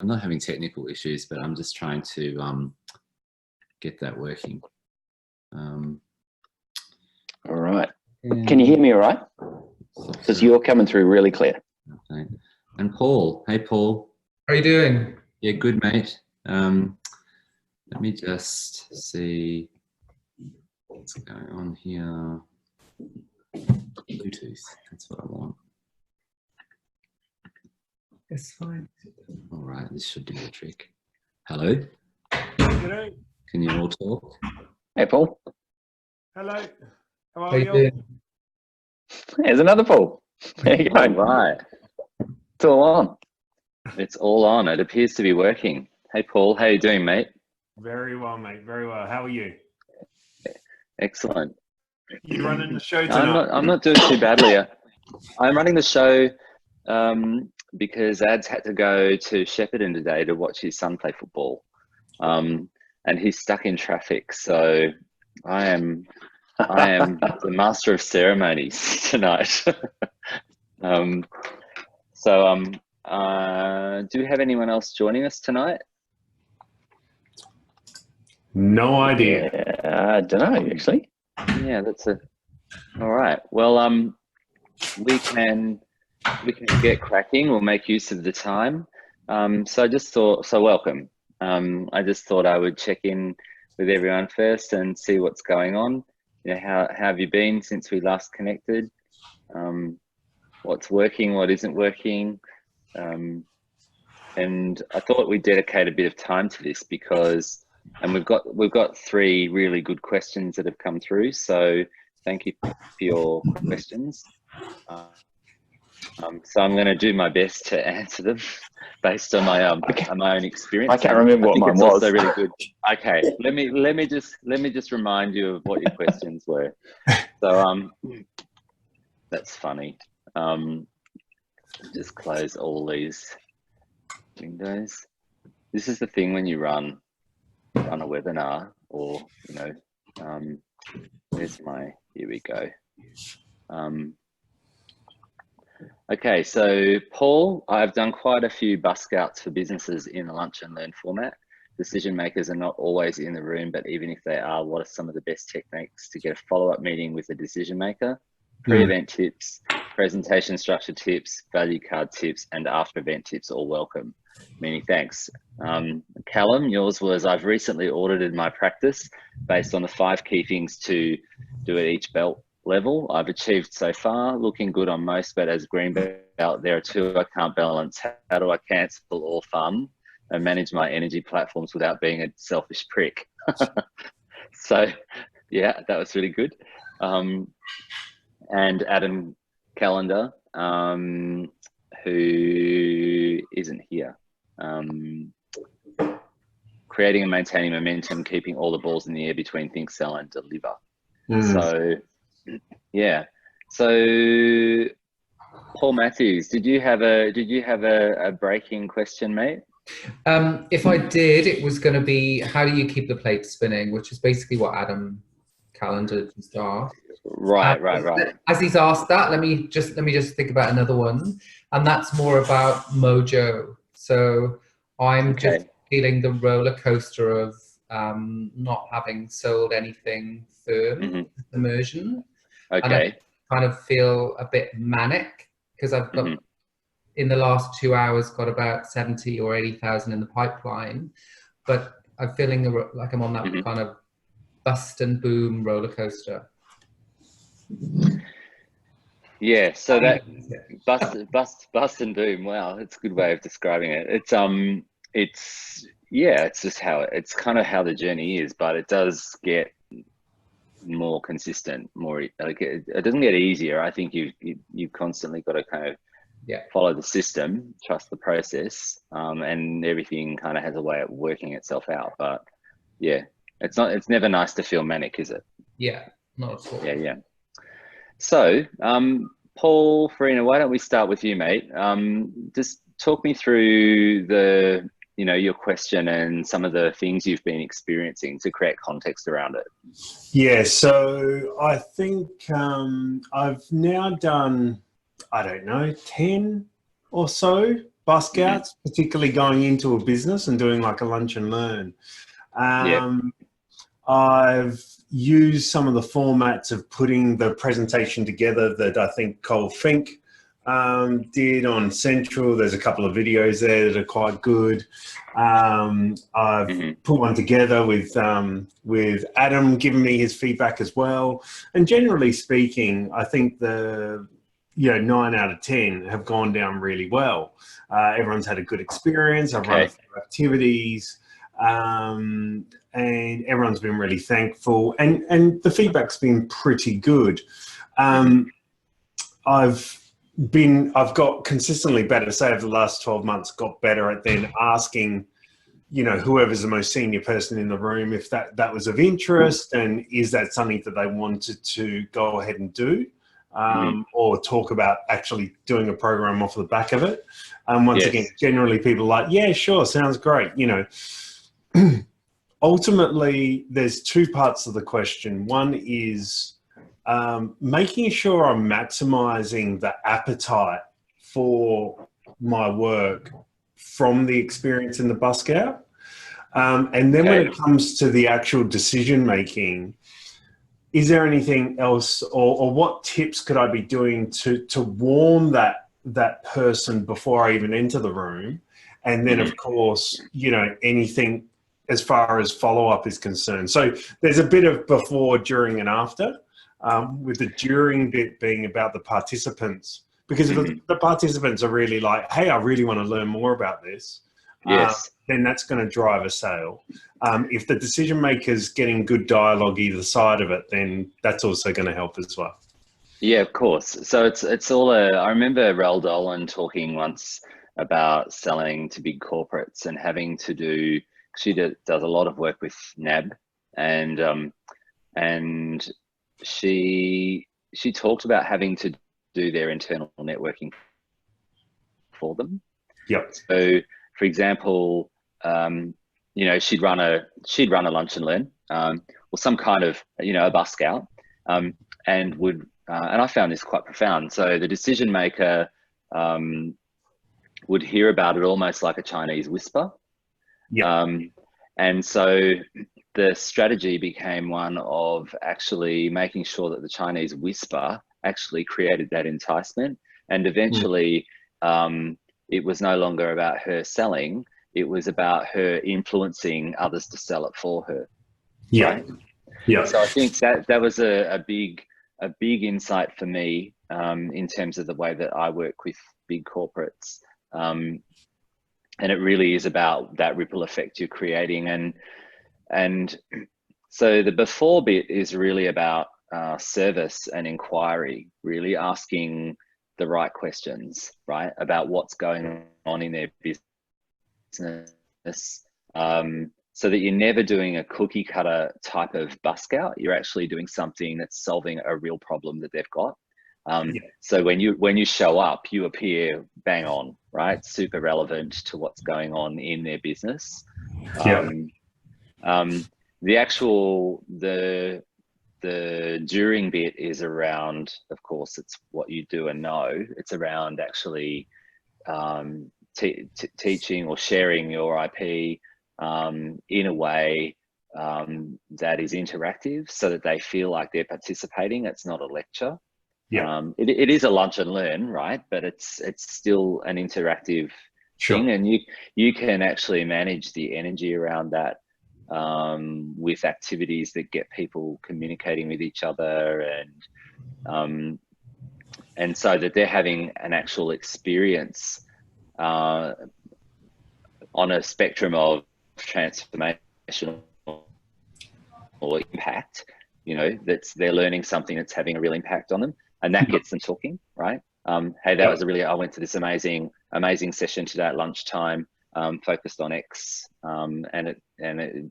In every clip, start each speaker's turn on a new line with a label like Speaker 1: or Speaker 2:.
Speaker 1: I'm not having technical issues, but I'm just trying to get that working.
Speaker 2: All right. Can you hear me all right? Because you're coming through really clear.
Speaker 1: Okay. And Paul. Hey, Paul.
Speaker 3: How are you doing?
Speaker 1: Yeah, good, mate. Let me just see what's going on here. Bluetooth, that's what I want.
Speaker 3: It's fine.
Speaker 1: All right, this should do the trick. Hello?
Speaker 4: G'day.
Speaker 1: Can you all talk?
Speaker 2: Hey, Paul.
Speaker 4: Hello. How
Speaker 3: How
Speaker 4: are
Speaker 3: you
Speaker 4: you?
Speaker 3: doing?
Speaker 2: There's another Paul. There you go.
Speaker 5: All right.
Speaker 2: It's all on.
Speaker 5: It's all on. It appears to be working. Hey, Paul. How you doing, mate?
Speaker 4: Very well, mate. Very well. How are you?
Speaker 5: Excellent.
Speaker 4: You running the show
Speaker 5: No,
Speaker 4: tonight?
Speaker 5: I'm not doing too badly. I'm running the show because Ads had to go to Shepparton today to watch his son play football. And he's stuck in traffic. So I am the master of ceremonies tonight. Do we have anyone else joining us tonight?
Speaker 4: No idea.
Speaker 2: Yeah, I don't know, actually.
Speaker 5: Yeah, all right. Well, we can get cracking. We'll make use of the time. Welcome. I just thought I would check in with everyone first and see what's going on. You know, how have you been since we last connected? What's working, what isn't working? And I thought we'd dedicate a bit of time to this because, and we've got 3 really good questions that have come through. So thank you for your questions. So I'm going to do my best to answer them based on my my own experience.
Speaker 2: I can't remember what mine was.
Speaker 5: Also really good. Okay, let me just remind you of what your questions were. So that's funny. Just close all these windows. This is the thing when you run a webinar, or where's my, here we go. Okay, so Paul, I've done quite a few bus scouts for businesses in the lunch and learn format. Decision makers are not always in the room, but even if they are, what are some of the best techniques to get a follow-up meeting with a decision maker? Pre-event tips, presentation structure tips, value card tips, and after-event tips, all welcome. Many thanks. Callum, yours was, I've recently audited my practice based on the 5 key things to do at each belt level. I've achieved so far, looking good on most, but as green belt, there are 2 I can't balance. How do I cancel all fun and manage my energy platforms without being a selfish prick? So yeah, that was really good. And Adam Callender, who isn't here. Creating and maintaining momentum, keeping all the balls in the air between think, sell, and deliver. So yeah. So Paul Matthews, did you have a breaking question, mate?
Speaker 3: If I did, it was going to be, how do you keep the plate spinning, which is basically what Adam Callender just asked.
Speaker 5: Right.
Speaker 3: As he's asked that, let me just think about another one, and that's more about mojo. So I'm just feeling the roller coaster of not having sold anything firm immersion.
Speaker 5: Okay.
Speaker 3: And I kind of feel a bit manic because I've got in the last 2 hours got about 70 or 80,000 in the pipeline, but I'm feeling like I'm on that kind of bust and boom roller coaster.
Speaker 5: Yeah, so that bust and boom. Wow, that's a good way of describing it. It's just it's kind of how the journey is, but it does get more consistent, more like it doesn't get easier. I think you've constantly got to kind of follow the system, trust the process, and everything kind of has a way of working itself out. But yeah, it's never nice to feel manic, is it?
Speaker 3: Yeah, not at all.
Speaker 5: Yeah. So, Paul Farina, why don't we start with you, mate? Just talk me through your question and some of the things you've been experiencing to create context around it.
Speaker 4: Yeah, so I think I've now done, I don't know, 10 or so bus scouts, particularly going into a business and doing like a lunch and learn. I've used some of the formats of putting the presentation together that I think Cole Fink did on Central. There's a couple of videos there that are quite good. I've put one together with Adam giving me his feedback as well. And generally speaking, I think the 9 out of 10 have gone down really well. Everyone's had a good experience. I've run a few activities. And everyone's been really thankful, and the feedback's been pretty good. I've got consistently better, say over the last 12 months, got better at then asking, whoever's the most senior person in the room, if that was of interest, and is that something that they wanted to go ahead and do, or talk about actually doing a program off the back of it. Once again, generally people are like, yeah, sure, sounds great, Ultimately, there's two parts of the question. One is making sure I'm maximizing the appetite for my work from the experience in the bus scout. And then when it comes to the actual decision making, is there anything else, or what tips could I be doing to warm that person before I even enter the room? And then, of course, anything as far as follow-up is concerned. So there's a bit of before, during, and after, with the during bit being about the participants. Because if the participants are really like, hey, I really want to learn more about this, then that's going to drive a sale. If the decision maker's getting good dialogue either side of it, then that's also going to help as well.
Speaker 5: Yeah, of course. So it's all I remember Rel Dolan talking once about selling to big corporates and having to do, she does a lot of work with NAB, and she talked about having to do their internal networking for them.
Speaker 4: Yep.
Speaker 5: So, for example, she'd run a lunch and learn, or some kind of a bus scout, and I found this quite profound. So the decision maker would hear about it almost like a Chinese whisper.
Speaker 4: Yeah.
Speaker 5: And so the strategy became one of actually making sure that the Chinese whisper actually created that enticement. And eventually it was no longer about her selling, it was about her influencing others to sell it for her.
Speaker 4: Yeah.
Speaker 5: Right?
Speaker 4: Yeah.
Speaker 5: So I think that was a big insight for me in terms of the way that I work with big corporates. And it really is about that ripple effect you're creating. And so the before bit is really about service and inquiry, really asking the right questions, right, about what's going on in their business, so that you're never doing a cookie cutter type of bus scout. You're actually doing something that's solving a real problem that they've got. So when you show up, you appear bang on, right? Super relevant to what's going on in their business. The during bit is around, of course, it's what you do and know. It's around actually teaching or sharing your IP in a way that is interactive, so that they feel like they're participating. It's not a lecture. It is a lunch and learn, right? But it's still an interactive thing, and you can actually manage the energy around that with activities that get people communicating with each other, and so that they're having an actual experience on a spectrum of transformation or impact. They're learning something that's having a real impact on them. And that gets them talking, right? Hey, that was I went to this amazing session today at lunchtime, focused on X, and it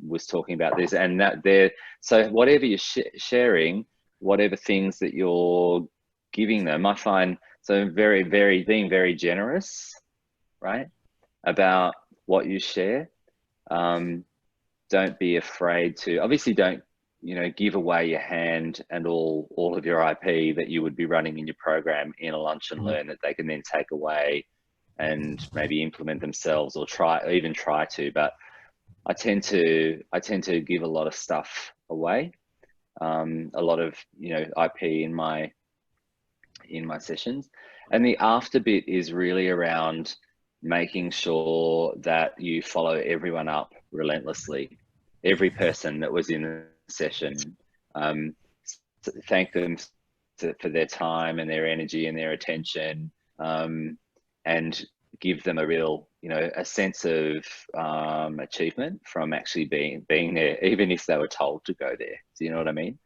Speaker 5: was talking about this and that there. So whatever you're sharing, whatever things that you're giving them, I find so being very generous, right, about what you share. Don't be afraid to, obviously don't, give away your hand and all of your IP that you would be running in your program in a lunch and learn that they can then take away and maybe implement themselves or even try to, but I tend to give a lot of stuff away, a lot of, you know, IP in my sessions. And the after bit is really around making sure that you follow everyone up relentlessly, every person that was in the session, thank them for their time and their energy and their attention, and give them a real, you know, a sense of achievement from actually being there, even if they were told to go there. Do you know what I mean?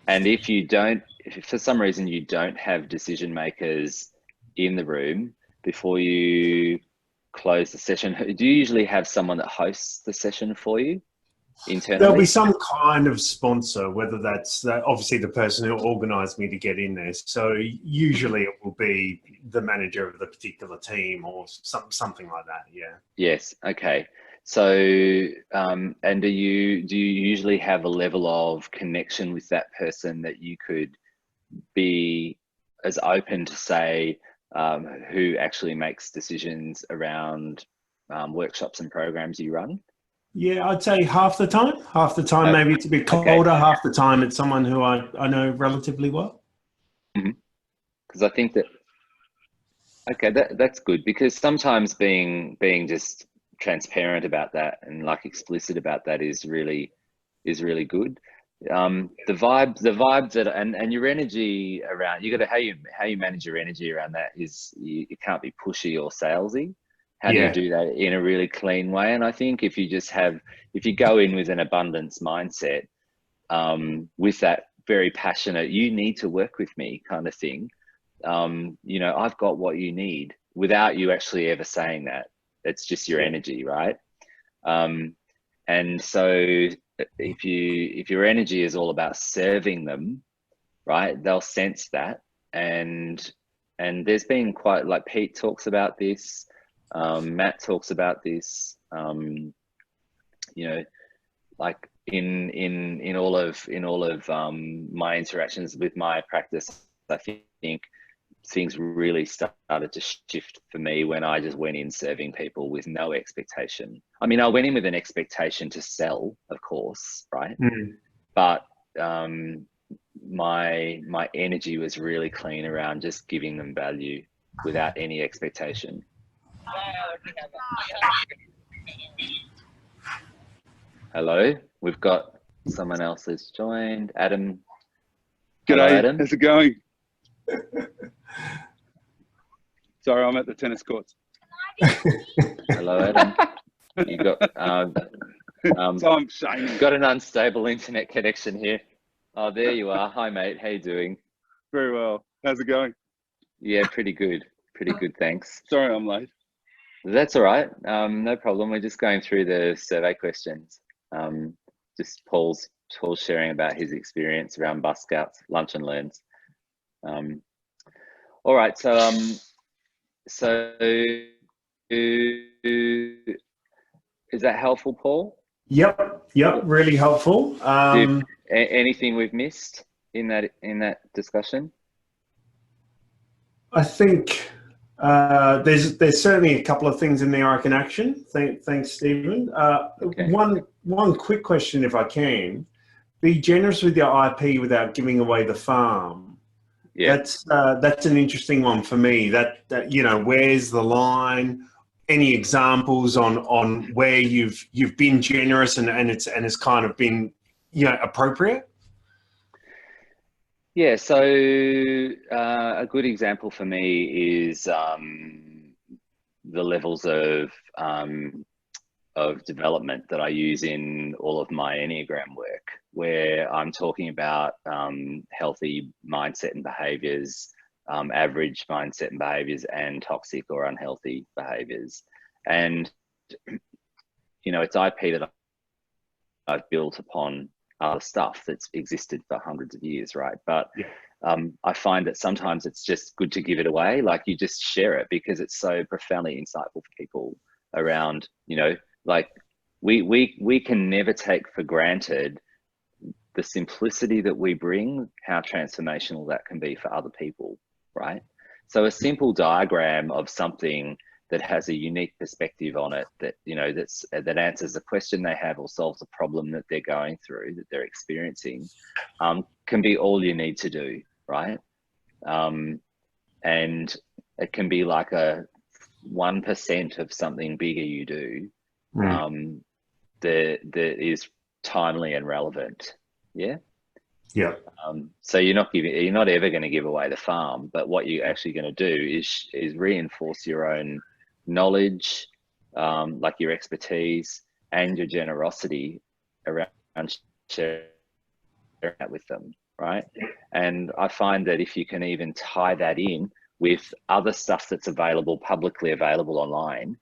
Speaker 5: And if for some reason you don't have decision makers in the room before you close the session, do you usually have someone that hosts the session for you internally?
Speaker 4: There'll be some kind of sponsor, whether that's obviously the person who organised me to get in there. So usually it will be the manager of the particular team or something like that. Yeah.
Speaker 5: Yes. Okay. So, and do you usually have a level of connection with that person that you could be as open to say who actually makes decisions around workshops and programs you run?
Speaker 4: Yeah, I'd say half the time. Half the time, maybe it's a bit colder. Okay. Half the time, it's someone who I know relatively well.
Speaker 5: Because I think that, okay, that's good, because sometimes being just transparent about that and like explicit about that is really good. The vibe that and your energy around, you got to how you manage your energy around that is you can't be pushy or salesy. How do you do that in a really clean way? And I think if you go in with an abundance mindset, with that very passionate, you need to work with me kind of thing, you know, I've got what you need, without you actually ever saying that. It's just your energy, right? And so if your energy is all about serving them, right, they'll sense that. And there's been quite, like Pete talks about this, Matt talks about this, you know, like in all of my interactions with my practice, I think things really started to shift for me when I just went in serving people with no expectation. I mean, I went in with an expectation to sell, of course, right? But my energy was really clean around just giving them value without any expectation. Hello, we've got someone else that's joined. Adam.
Speaker 6: G'day,
Speaker 5: Adam.
Speaker 6: How's it going? Sorry, I'm at the tennis courts.
Speaker 5: Hello, Adam. You got
Speaker 6: so I'm shaming.
Speaker 5: Got an unstable internet connection here. Oh, there you are. Hi, mate. How you doing?
Speaker 6: Very well. How's it going?
Speaker 5: Yeah, pretty good. Pretty good, thanks.
Speaker 6: Sorry, I'm late.
Speaker 5: That's all right. No problem. We're just going through the survey questions. Just Paul's sharing about his experience around bus scouts, lunch and learns. All right. So is that helpful, Paul?
Speaker 4: Yep. Really helpful.
Speaker 5: Anything we've missed in that discussion?
Speaker 4: I think there's certainly a couple of things in there I can action. Thanks, Stephen.
Speaker 5: Okay.
Speaker 4: One quick question, if I can. Be generous with your IP without giving away the farm.
Speaker 5: Yeah.
Speaker 4: That's an interesting one for me. That you know, where's the line? Any examples on where you've been generous and it's kind of been, you know, appropriate?
Speaker 5: Yeah, so a good example for me is the levels of development that I use in all of my Enneagram work, where I'm talking about healthy mindset and behaviors, average mindset and behaviors, and toxic or unhealthy behaviors. And, you know, it's IP that I've built upon other stuff that's existed for hundreds of years, right? But I find that sometimes it's just good to give it away, like you just share it, because it's so profoundly insightful for people around, you know, like we can never take for granted the simplicity that we bring, how transformational that can be for other people. right? So a simple diagram of something that has a unique perspective on it, that, you know, that answers the question they have or solves a problem that they're going through, that they're experiencing, can be all you need to do, right? And it can be like a 1% of something bigger you do, that is timely and relevant. Yeah.
Speaker 4: Yeah.
Speaker 5: So you're not ever going to give away the farm, but what you're actually going to do is reinforce your own knowledge, like your expertise and your generosity around sharing that with them, right? And I find that if you can even tie that in with other stuff that's publicly available online,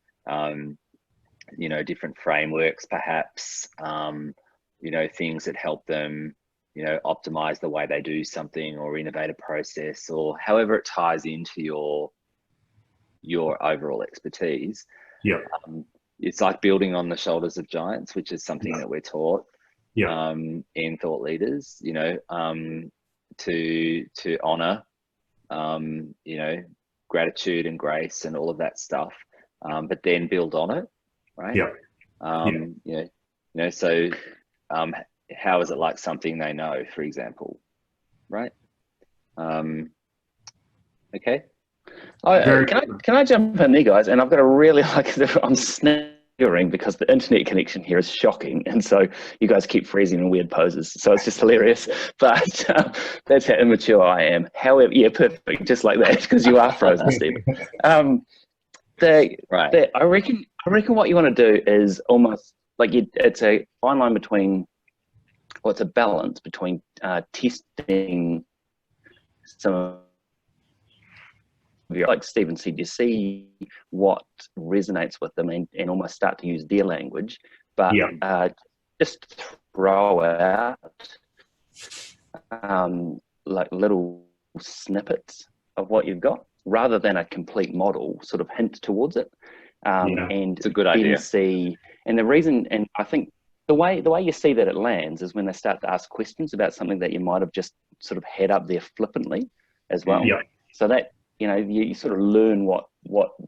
Speaker 5: you know, different frameworks, perhaps, you know, things that help them, you know, optimize the way they do something or innovate a process, or however it ties into your overall expertise.
Speaker 4: Yeah.
Speaker 5: It's like building on the shoulders of giants, which is something that we're taught in thought leaders, you know, to honor, you know, gratitude and grace and all of that stuff, but then build on it, right? You know, so how is it like something they know, for example, right? Okay.
Speaker 2: Can I jump in there, guys? And I've got a really I'm sniggering because the internet connection here is shocking, and so you guys keep freezing in weird poses. So it's just hilarious. But that's how immature I am. However, yeah, perfect, just like that, because you are frozen, Steve. I reckon what you want to do is almost like it's a fine line between, well, it's a balance between testing some, like Stephen said, you see what resonates with them and almost start to use their language, but just throw out like little snippets of what you've got rather than a complete model, sort of hint towards it. And
Speaker 5: it's a good idea.
Speaker 2: And the reason, and I think the way you see that it lands is when they start to ask questions about something that you might have just sort of had up there flippantly as well. So that, you know, you sort of learn what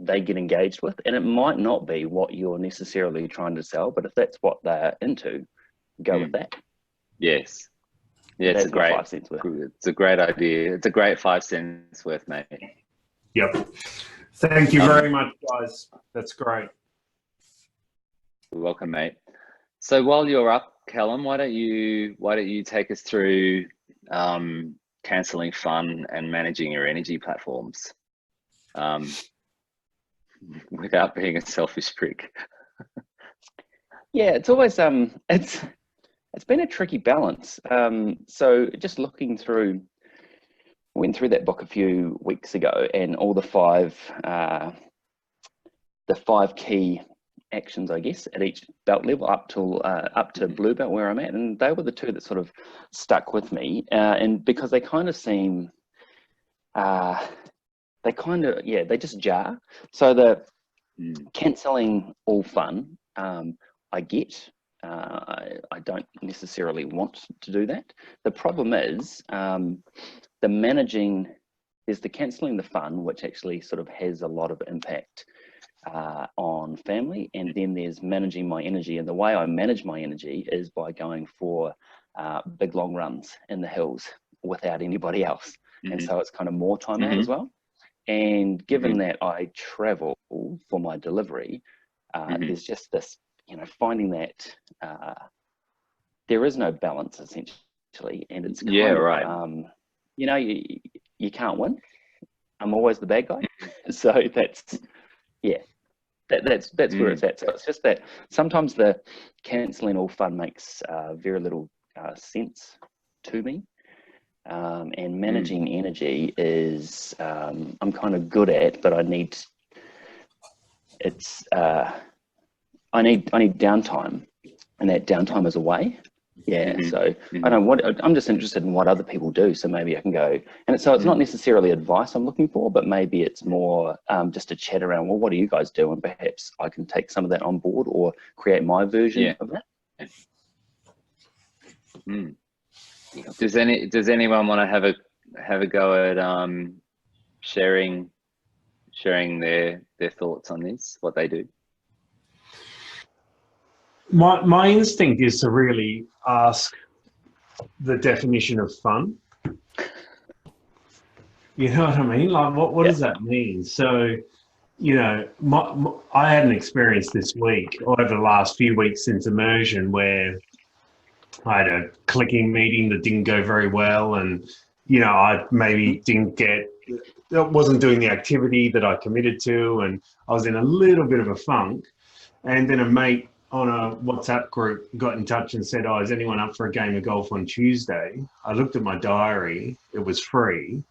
Speaker 2: they get engaged with, and it might not be what you're necessarily trying to sell, but if that's what they're into, go with that.
Speaker 5: Yes. Yeah, it's a great
Speaker 2: 5 cents worth.
Speaker 5: It's a great idea. It's a great 5 cents worth, mate.
Speaker 4: Yep. Thank you very much, guys. That's great.
Speaker 5: You're welcome, mate. So while you're up, Callum, why don't you take us through cancelling fun and managing your energy platforms without being a selfish prick?
Speaker 2: Yeah, it's always it's been a tricky balance. So just looking through, went through that book a few weeks ago, and all the five key actions, I guess, at each belt level up to blue belt where I'm at, and they were the two that sort of stuck with me, and because they kind of seem they just jar. So the cancelling all fun, I get. I don't necessarily want to do that. The problem is the managing. There's the cancelling the fun, which actually sort of has a lot of impact on family, and then there's managing my energy. And the way I manage my energy is by going for big long runs in the hills without anybody else. And so it's kind of more time out as well. And given that I travel for my delivery, there's just this, you know, finding that there is no balance essentially, and it's kind of, you know, you can't win. I'm always the bad guy. So that's where it's at. So it's just that sometimes the cancelling all fun makes very little sense to me. And managing energy is I'm kind of good at, but I need downtime, and that downtime is away. So I'm just interested in what other people do, so maybe I can go, and so it's not necessarily advice I'm looking for, but maybe it's more just a chat around, well, what do you guys do, and perhaps I can take some of that on board or create my version of that.
Speaker 5: Does anyone want to have a go at sharing their thoughts on this, what they do?
Speaker 4: My instinct is to really ask the definition of fun. You know what I mean? Like, what does that mean? So, you know, I had an experience this week, or over the last few weeks since immersion, where I had a clicking meeting that didn't go very well, and you know, I maybe wasn't doing the activity that I committed to, and I was in a little bit of a funk. And then a mate on a WhatsApp group got in touch and said, "Oh, is anyone up for a game of golf on Tuesday?" I looked at my diary; it was free.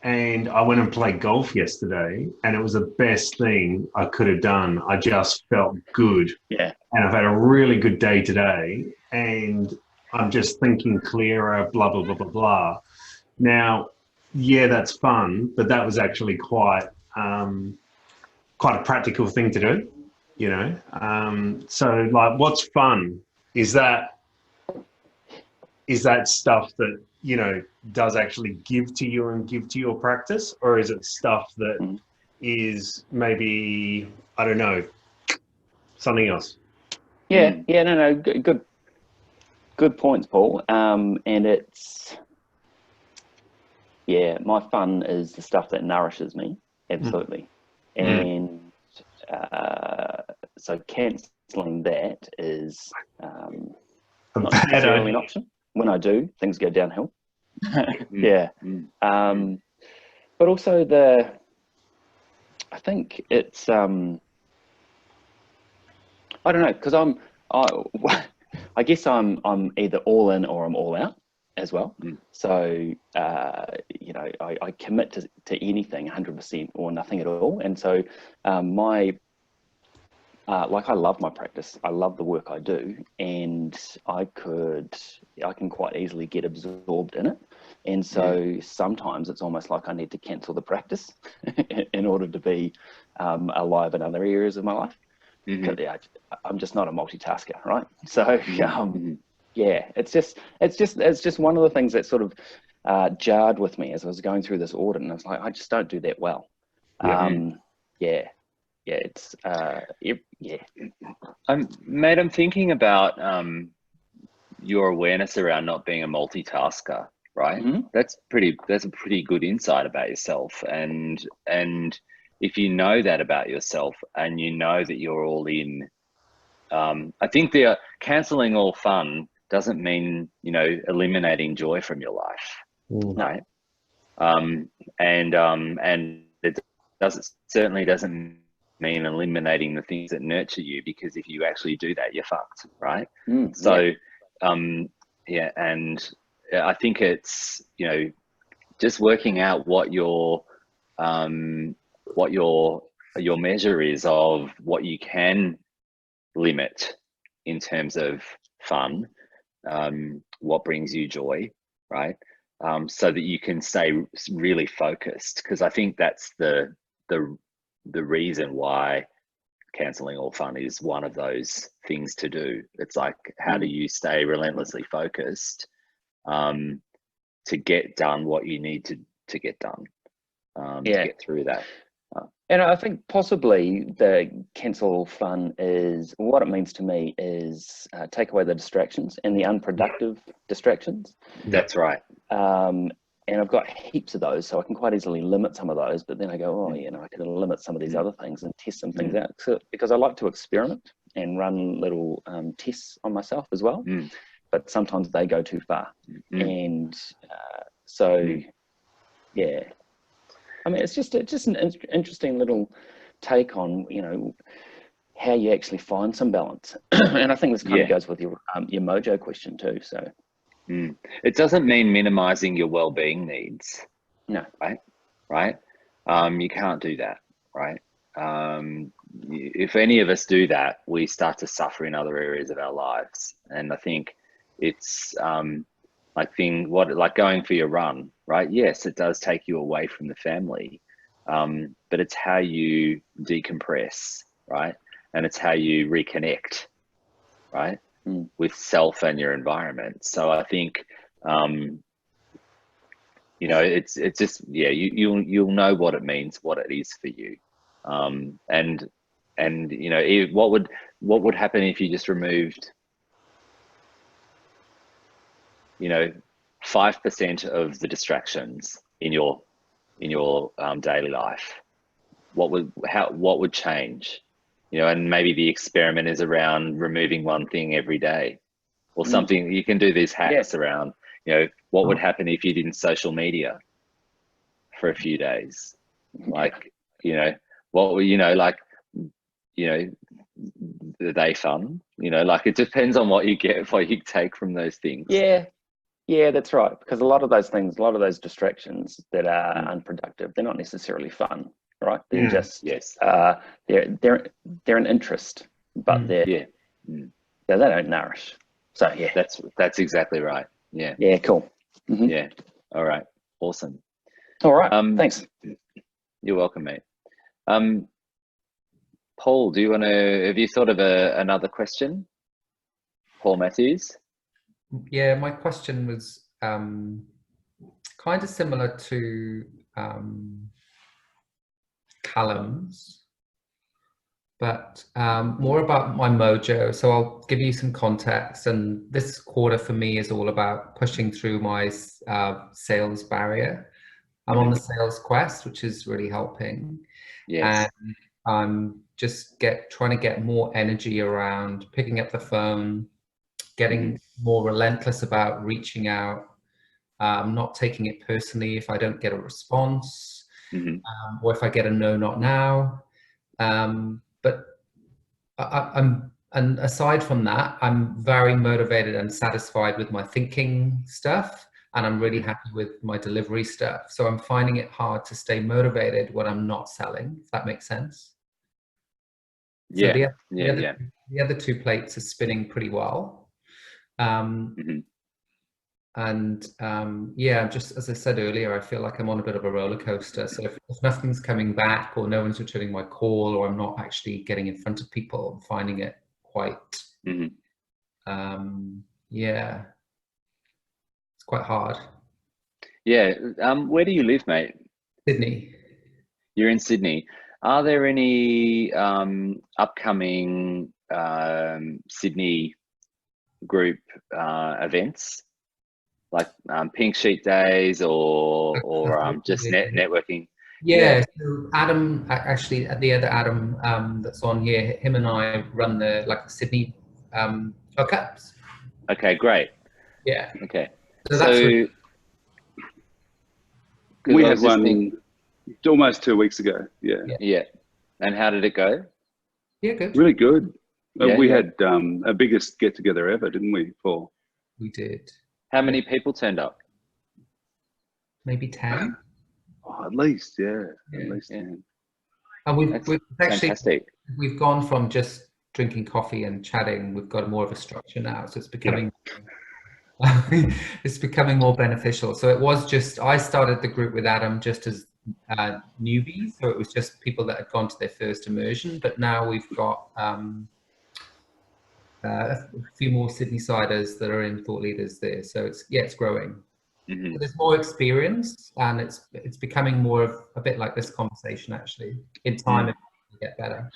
Speaker 4: And I went and played golf yesterday, and it was the best thing I could have done. I just felt good.
Speaker 2: Yeah.
Speaker 4: And I've had a really good day today, and I'm just thinking clearer, blah, blah, blah, blah, blah. Now, yeah, that's fun, but that was actually quite a practical thing to do, you know? So, like, what's fun? Is that stuff that, you know, does actually give to you and give to your practice, or is it stuff that is maybe, I don't know, something else?
Speaker 2: Yeah, no, good points, Paul. And it's, yeah, my fun is the stuff that nourishes me, absolutely. And so cancelling that is not necessarily an option. When I do, things go downhill. Yeah. But also I think it's, I don't know, because I guess I'm either all in or I'm all out as well. So, you know, I commit to anything 100% or nothing at all. And so like, I love my practice. I love the work I do, and I can quite easily get absorbed in it. And so sometimes it's almost like I need to cancel the practice in order to be alive in other areas of my life. I'm just not a multitasker, right? So yeah, it's just one of the things that sort of jarred with me as I was going through this audit, and I was like, I just don't do that well. It's
Speaker 5: Mate, I'm thinking about your awareness around not being a multitasker, right? That's a pretty good insight about yourself, and if you know that about yourself and you know that you're all in, I think the cancelling all fun doesn't mean, you know, eliminating joy from your life, right? And it certainly doesn't mean eliminating the things that nurture you, because if you actually do that, you're fucked, right? So yeah, and I think it's, you know, just working out what your measure is of what you can limit in terms of fun, what brings you joy, right? So that you can stay really focused, because I think that's the reason why cancelling all fun is one of those things to do. It's like, how do you stay relentlessly focused to get done what you need to get done, to get through that.
Speaker 2: And I think possibly the cancel all fun is, what it means to me is take away the distractions and the unproductive distractions.
Speaker 5: That's right.
Speaker 2: And I've got heaps of those, so I can quite easily limit some of those, but then I go, oh, you know, I can limit some of these other things and test some things out. So, because I like to experiment and run little tests on myself as well, but sometimes they go too far. And so, yeah. I mean, it's just an interesting little take on, you know, how you actually find some balance. And I think this kind of goes with your mojo question too, so.
Speaker 5: It doesn't mean minimizing your well-being needs.
Speaker 2: No.
Speaker 5: Right? You can't do that, right? If any of us do that, we start to suffer in other areas of our lives. And I think it's like going for your run, right? Yes, it does take you away from the family, but it's how you decompress, right? And it's how you reconnect, right? With self and your environment. So I think you know, it's just, yeah, you'll know what it means, what it is for you. And you know, what would happen if you just removed, you know, 5% of the distractions in your daily life? What would change? You know, and maybe the experiment is around removing one thing every day, or something. You can do these hacks around, you know, what would happen if you didn't social media for a few days? Like, you know, what were, you know, like, you know, are they fun? You know, like, it depends on what you take from those things.
Speaker 2: Yeah, that's right. Because a lot of those things, a lot of those distractions that are unproductive, they're not necessarily fun, right? They're just they're an interest, but they don't nourish. So yeah,
Speaker 5: that's exactly right. Yeah.
Speaker 2: Yeah. Cool.
Speaker 5: Yeah. All right. Awesome.
Speaker 2: All right. Thanks.
Speaker 5: You're welcome, mate. Paul, have you thought of another question? Paul Matthews?
Speaker 3: Yeah, my question was kind of similar to Callum's, but more about my mojo. So I'll give you some context. And this quarter for me is all about pushing through my sales barrier. I'm on the sales quest, which is really helping.
Speaker 5: Yes.
Speaker 3: And I'm just trying to get more energy around picking up the phone, getting more relentless about reaching out, not taking it personally if I don't get a response, or if I get a no, not now. But and aside from that, I'm very motivated and satisfied with my thinking stuff, and I'm really happy with my delivery stuff. So I'm finding it hard to stay motivated when I'm not selling, if that makes sense.
Speaker 5: Yeah.
Speaker 3: So the other two plates are spinning pretty well. And yeah, just as I said earlier, I feel like I'm on a bit of a roller coaster. So if nothing's coming back, or no one's returning my call, or I'm not actually getting in front of people, I'm finding it quite yeah, it's quite hard.
Speaker 5: Yeah. Where do you live, mate?
Speaker 3: Sydney.
Speaker 5: You're in Sydney. Are there any upcoming Sydney group events, like Pink Sheet Days, or just networking?
Speaker 3: Yeah, so Adam, actually, the other Adam that's on here, him and I run the Sydney hookups.
Speaker 5: Okay, great.
Speaker 3: Yeah.
Speaker 5: Okay.
Speaker 3: So that's
Speaker 6: we had one almost 2 weeks ago.
Speaker 5: Yeah. And how did it go?
Speaker 3: Yeah, good.
Speaker 6: Really good.
Speaker 5: Yeah,
Speaker 6: we had our biggest get together ever, didn't we, Paul?
Speaker 3: We did.
Speaker 5: How many people turned up?
Speaker 3: Maybe 10.
Speaker 6: Oh, at least, at least 10.
Speaker 3: And we've actually
Speaker 5: fantastic.
Speaker 3: We've gone from just drinking coffee and chatting. We've got more of a structure now, so it's becoming it's becoming more beneficial. So it was just, I started the group with Adam just as newbies, so it was just people that had gone to their first immersion. But now we've got a few more Sydney-siders that are in thought leaders there. So it's growing. So there's more experience, and it's becoming more of a bit like this conversation. Actually, in time, it will get better.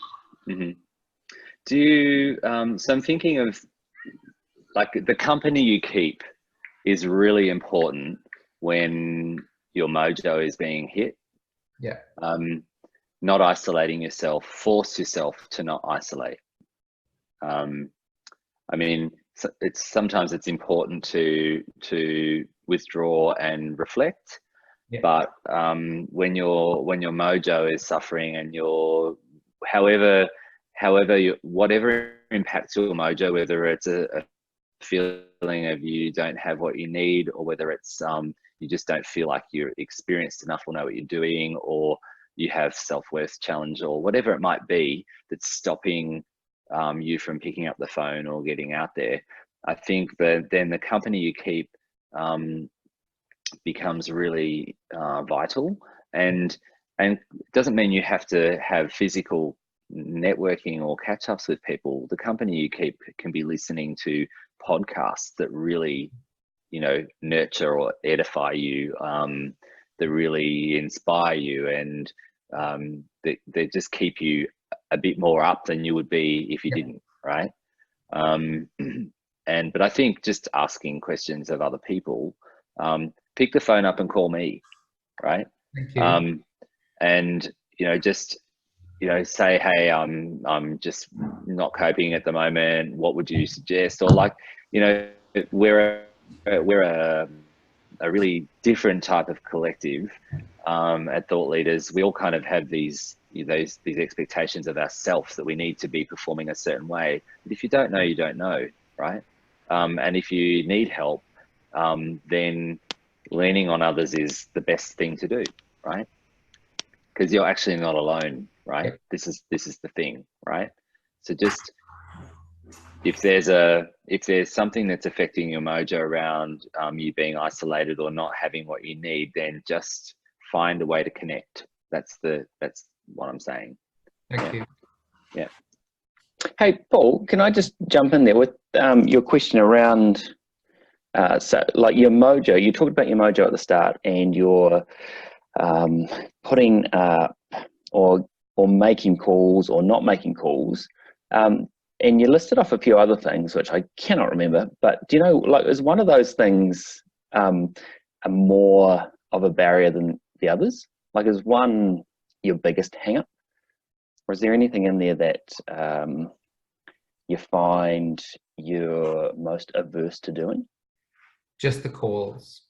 Speaker 5: Do you? So I'm thinking of, like, the company you keep is really important when your mojo is being hit.
Speaker 3: Yeah.
Speaker 5: Not isolating yourself. Force yourself to not isolate. I mean, sometimes it's important to withdraw and reflect, but when your mojo is suffering, and whatever impacts your mojo, whether it's a feeling of you don't have what you need, or whether it's you just don't feel like you're experienced enough or know what you're doing, or you have self-worth challenge, or whatever it might be that's stopping you from picking up the phone or getting out there, I think that then the company you keep becomes really vital. And it doesn't mean you have to have physical networking or catch-ups with people. The company you keep can be listening to podcasts that really you know, nurture or edify you, that really inspire you, and they just keep you a bit more up than you would be if you didn't, right? But I think just asking questions of other people, pick the phone up and call me, right?
Speaker 3: Thank you.
Speaker 5: And you know, just, you know, say, hey, I'm just not coping at the moment. What would you suggest? Or like, you know, we're a really different type of collective at Thought Leaders. We all kind of have these expectations of ourselves that we need to be performing a certain way. But if you don't know, you don't know, right? And if you need help, then leaning on others is the best thing to do, right? Because you're actually not alone, right?
Speaker 3: Yep.
Speaker 5: This is the thing, right? So just, if there's something that's affecting your mojo around you being isolated or not having what you need, then just find a way to connect. That's what I'm saying.
Speaker 3: Thank you.
Speaker 5: Yeah.
Speaker 2: Hey, Paul, can I just jump in there with your question around, so like your mojo, you talked about your mojo at the start, and your putting up or making calls or not making calls, and you listed off a few other things which I cannot remember, but do you know, like, is one of those things a more of a barrier than the others? Like, is one your biggest hang up, or is there anything in there that you find you're most averse to doing?
Speaker 3: Just the calls.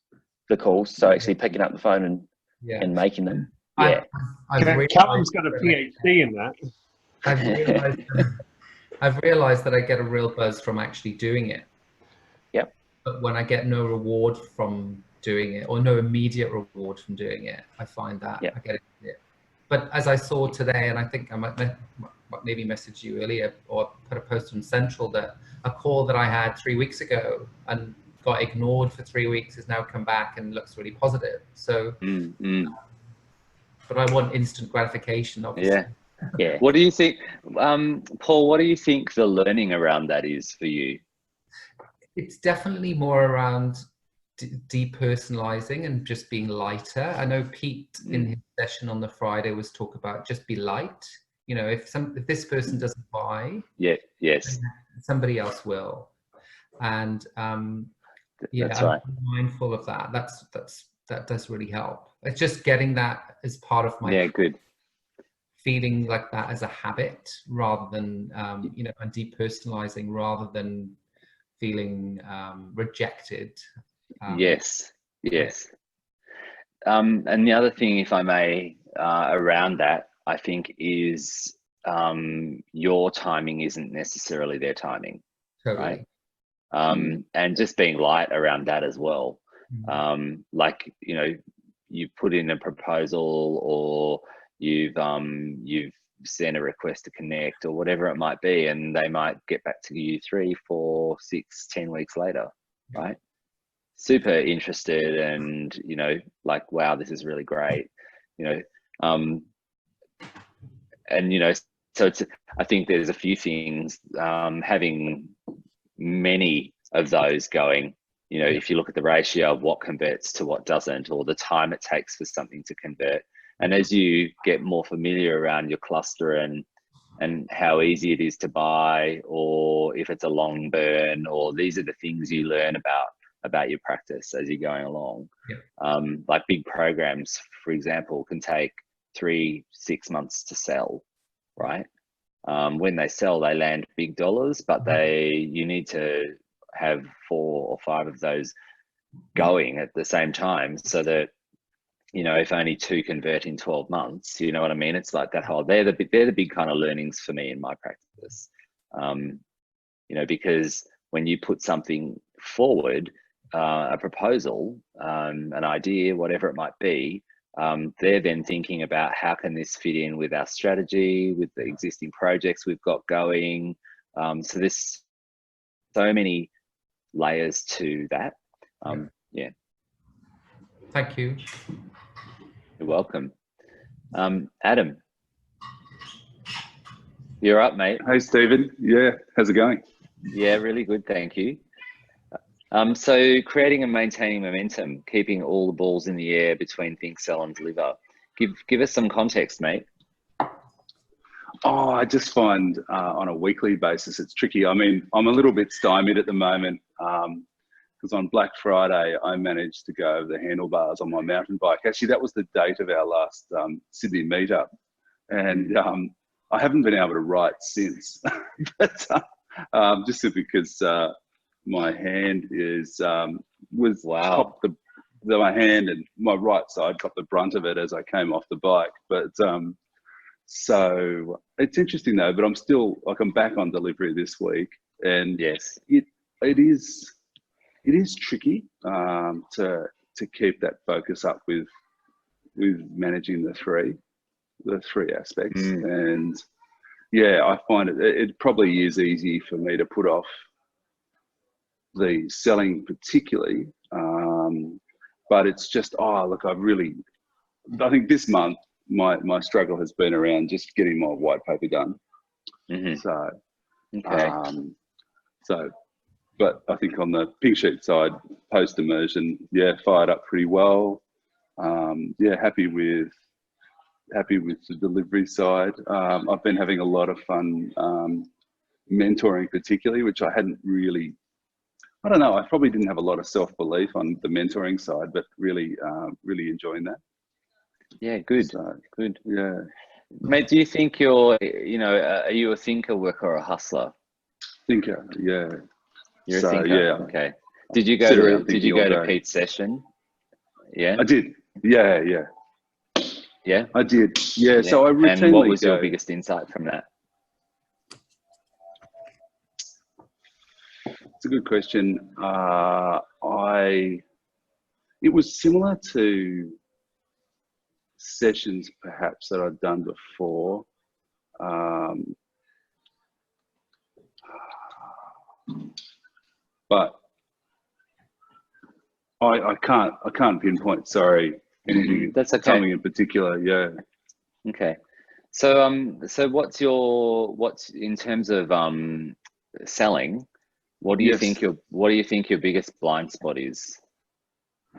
Speaker 2: The calls, so actually picking up the phone and making them. Yeah.
Speaker 4: Callum's got a PhD in that.
Speaker 3: I've realized that I get a real buzz from actually doing it.
Speaker 2: Yep.
Speaker 3: But when I get no reward from doing it, or no immediate reward from doing it, I find that I get it. But as I saw today, and I think I might maybe message you earlier or put a post on Central, that a call that I had 3 weeks ago and got ignored for 3 weeks has now come back and looks really positive. So, but I want instant gratification, obviously.
Speaker 2: Yeah.
Speaker 5: What do you think, Paul? What do you think the learning around that is for you?
Speaker 3: It's definitely more around depersonalizing and just being lighter. I know Pete in his session on the Friday was talk about just be light. You know, if this person doesn't buy, somebody else will. And
Speaker 5: that's right.
Speaker 3: I'm mindful of that. That does really help. It's just getting that as part of my feeling like that as a habit, rather than you know, and depersonalizing rather than feeling rejected.
Speaker 5: Yes. And the other thing, if I may, around that, I think is your timing isn't necessarily their timing,
Speaker 3: totally.
Speaker 5: Right? And just being light around that as well. Like, you know, you put in a proposal, or you've sent a request to connect, or whatever it might be, and they might get back to you 3, 4, 6, 10 weeks later, right? Super interested, and, you know, like, wow, this is really great, you know. And, you know, so I think there's a few things, having many of those going, you know, if you look at the ratio of what converts to what doesn't, or the time it takes for something to convert. And as you get more familiar around your cluster and how easy it is to buy, or if it's a long burn, or these are the things you learn about your practice as you're going along. Like big programs, for example, can take 3-6 months to sell, right? When they sell, they land big dollars, but you need to have 4 or 5 of those going at the same time, so that, you know, if only 2 convert in 12 months, you know what I mean? It's like that whole, they're the big kind of learnings for me in my practice. You know, because when you put something forward, a proposal, an idea, whatever it might be, they're then thinking about how can this fit in with our strategy, with the existing projects we've got going. So there's so many layers to that. Yeah.
Speaker 3: Thank you.
Speaker 5: You're welcome. Adam, you're up, mate.
Speaker 6: Hey, Stephen. Yeah, how's it going?
Speaker 5: Yeah, really good, thank you. So creating and maintaining momentum, keeping all the balls in the air between think, sell, and deliver. Give us some context, mate.
Speaker 6: Oh, I just find on a weekly basis it's tricky. I mean, I'm a little bit stymied at the moment because on Black Friday I managed to go over the handlebars on my mountain bike. Actually, that was the date of our last Sydney meetup, and I haven't been able to write since. But just simply because my hand was
Speaker 5: Wow.
Speaker 6: my hand and my right side got the brunt of it as I came off the bike, but. So it's interesting though, but I'm back on delivery this week, and
Speaker 5: Yes.
Speaker 6: it is tricky to keep that focus up with managing the three aspects. And yeah, I find it probably is easy for me to put off the selling particularly, but it's just I think this month my struggle has been around just getting my white paper done. So okay. But I think on the pink sheet side, post immersion, fired up pretty well. Happy with the delivery side. I've been having a lot of fun mentoring particularly, which I hadn't really, I don't know, I probably didn't have a lot of self-belief on the mentoring side, but really enjoying that. Yeah, good. So, good. Yeah.
Speaker 5: Mate, do you think are you a thinker, worker, or a hustler?
Speaker 6: Thinker, yeah.
Speaker 5: You're a thinker. Yeah. Okay. Did you go to Pete's session? Yeah.
Speaker 6: I did. Yeah.
Speaker 5: Yeah.
Speaker 6: I did. Yeah. So I routinely
Speaker 5: And what was your biggest insight from that?
Speaker 6: It's a good question. It was similar to sessions perhaps that I'd done before. But I can't pinpoint, sorry, anything.
Speaker 5: That's okay.
Speaker 6: Something in particular, yeah.
Speaker 5: Okay. So what's in terms of selling, what do you think your biggest blind spot is?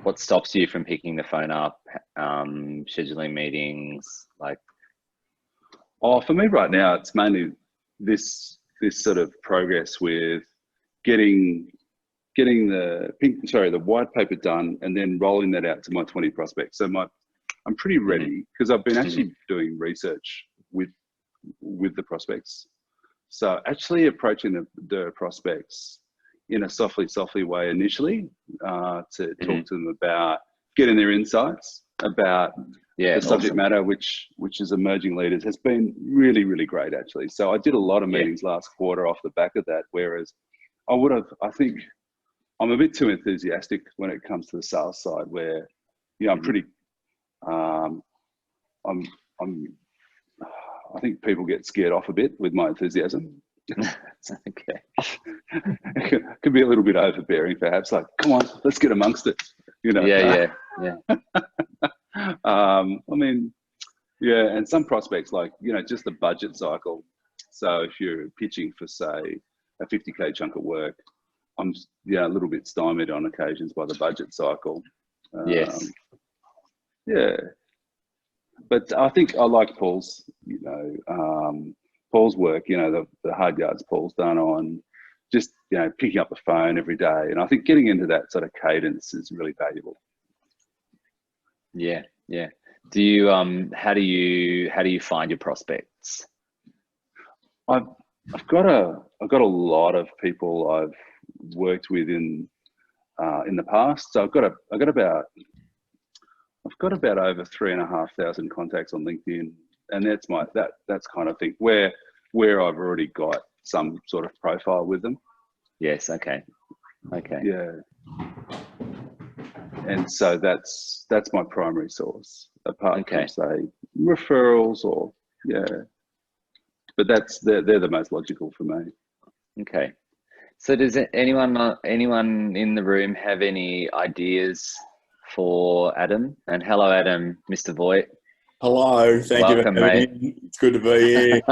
Speaker 5: What stops you from picking the phone up, scheduling meetings, like?
Speaker 6: Oh, for me right now, it's mainly this sort of progress with getting the white paper done and then rolling that out to my 20 prospects. So I'm pretty ready because I've been actually doing research with the prospects. So actually approaching the prospects in a softly way initially to talk to them about getting their insights about the subject matter, which is emerging leaders, has been really, really great actually. So I did a lot of meetings last quarter off the back of that, whereas I think I'm a bit too enthusiastic when it comes to the sales side where, I'm pretty, I think people get scared off a bit with my enthusiasm.
Speaker 5: Okay.
Speaker 6: It could be a little bit overbearing perhaps, like, come on, let's get amongst it,
Speaker 5: Yeah.
Speaker 6: I mean, and some prospects like, just the budget cycle. So if you're pitching for, say, a 50K chunk of work, I'm a little bit stymied on occasions by the budget cycle.
Speaker 5: Yes.
Speaker 6: Yeah. But I think I like Paul's, Paul's work, the hard yards Paul's done on just, picking up the phone every day. And I think getting into that sort of cadence is really valuable.
Speaker 5: Yeah. Do you how do you find your prospects?
Speaker 6: I've got a lot of people I've worked with in the past. So I've got about over 3,500 contacts on LinkedIn, and that's kind of thing where I've already got some sort of profile with them.
Speaker 5: Yes. Okay.
Speaker 6: Yeah. And so that's my primary source, apart from say referrals or but they're the most logical for me.
Speaker 5: Okay. So does anyone in the room have any ideas for Adam? And hello, Adam, Mr. Voigt.
Speaker 7: Hello, thank you for having me. It's good to be here.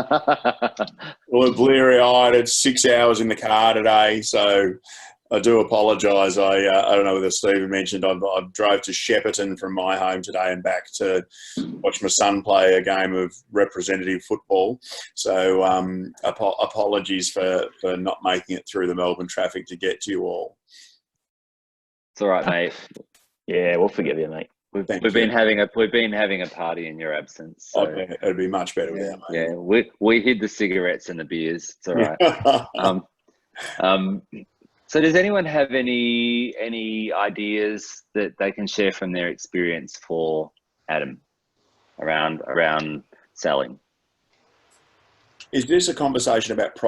Speaker 7: Well, I'm bleary-eyed. It's 6 hours in the car today, so I do apologise. I don't know whether Stephen mentioned I drove to Shepparton from my home today and back to watch my son play a game of representative football. So apologies for not making it through the Melbourne traffic to get to you all.
Speaker 5: It's all right, mate.
Speaker 2: Yeah, we'll forgive you, mate.
Speaker 5: We've been having a party in your absence. So.
Speaker 7: It'd be much better without me.
Speaker 5: Yeah, we hid the cigarettes and the beers. It's all right. So does anyone have any ideas that they can share from their experience for Adam around selling?
Speaker 7: Is this a conversation about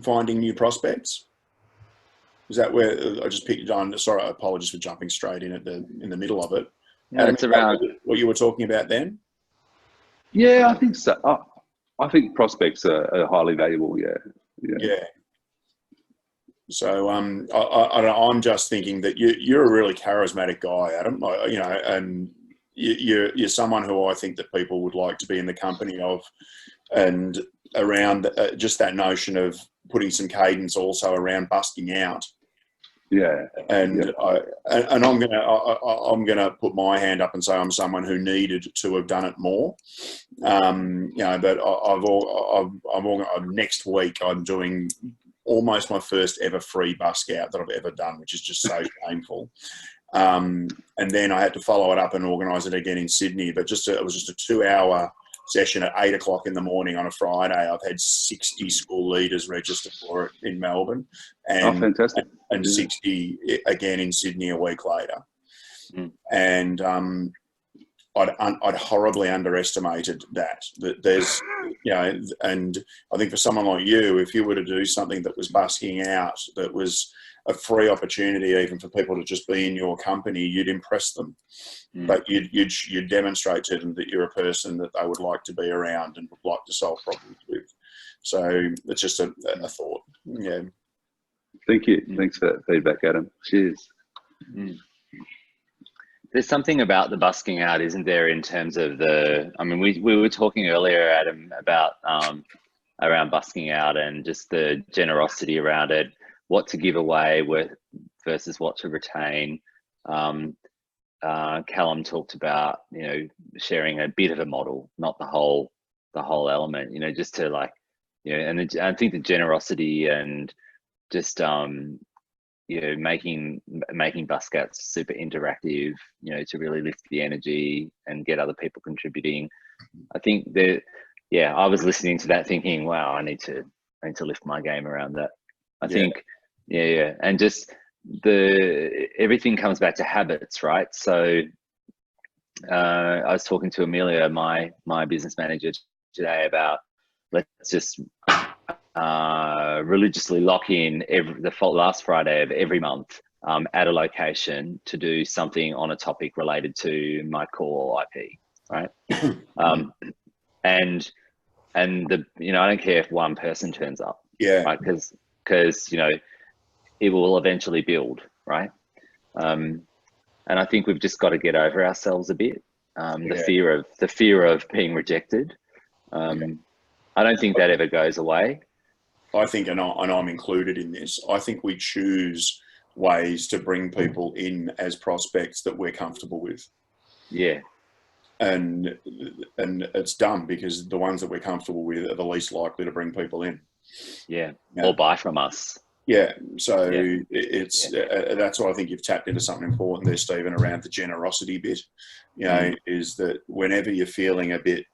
Speaker 7: finding new prospects? Is that where I just picked it on? Sorry, apologies for jumping straight in in the middle of it.
Speaker 5: No,
Speaker 7: Adam,
Speaker 5: it's around
Speaker 7: what you were talking about then.
Speaker 6: Yeah, I think so. I think prospects are highly valuable. Yeah.
Speaker 7: So I'm just thinking that you're a really charismatic guy, Adam. And you're someone who I think that people would like to be in the company of, and around just that notion of putting some cadence also around busking out.
Speaker 6: Yeah.
Speaker 7: And I'm gonna put my hand up and say I'm someone who needed to have done it more. But next week I'm doing almost my first ever free busk out that I've ever done, which is just so shameful. And then I had to follow it up and organise it again in Sydney. But it was just a 2-hour session at 8 o'clock in the morning on a Friday. I've had 60 school leaders register for it in Melbourne, and
Speaker 6: fantastic,
Speaker 7: and 60 again in Sydney a week later.
Speaker 5: Mm.
Speaker 7: And I'd horribly underestimated that there's, and I think for someone like you, if you were to do something that was busking out, that was a free opportunity even for people to just be in your company, you'd impress them. Mm. But you'd demonstrate to them that you're a person that they would like to be around and would like to solve problems with. So it's just a thought. Yeah.
Speaker 6: Thank you. Thanks for that feedback, Adam. Cheers.
Speaker 5: Mm. There's something about the busking out, isn't there, in terms of we were talking earlier, Adam, about around busking out and just the generosity around it, what to give away versus what to retain. Callum talked about, sharing a bit of a model, not the whole element, just to and I think the generosity and just, making buskouts super interactive, to really lift the energy and get other people contributing. I think that, I was listening to that thinking, wow, I need to lift my game around that. I think, and just everything comes back to habits, right? So I was talking to Amelia, my business manager, today about let's just religiously lock in the last Friday of every month at a location to do something on a topic related to my core IP, right? And I don't care if one person turns up, right? Because it will eventually build, right? And I think we've just got to get over ourselves a bit. The fear of being rejected. I don't think that ever goes away.
Speaker 7: I think, and I'm included in this, I think we choose ways to bring people in as prospects that we're comfortable with.
Speaker 5: Yeah.
Speaker 7: And it's dumb because the ones that we're comfortable with are the least likely to bring people in.
Speaker 5: Yeah. Or buy from us.
Speaker 7: Yeah. So it's that's why I think you've tapped into something important there, Stephen, around the generosity bit. Is that whenever you're feeling a bit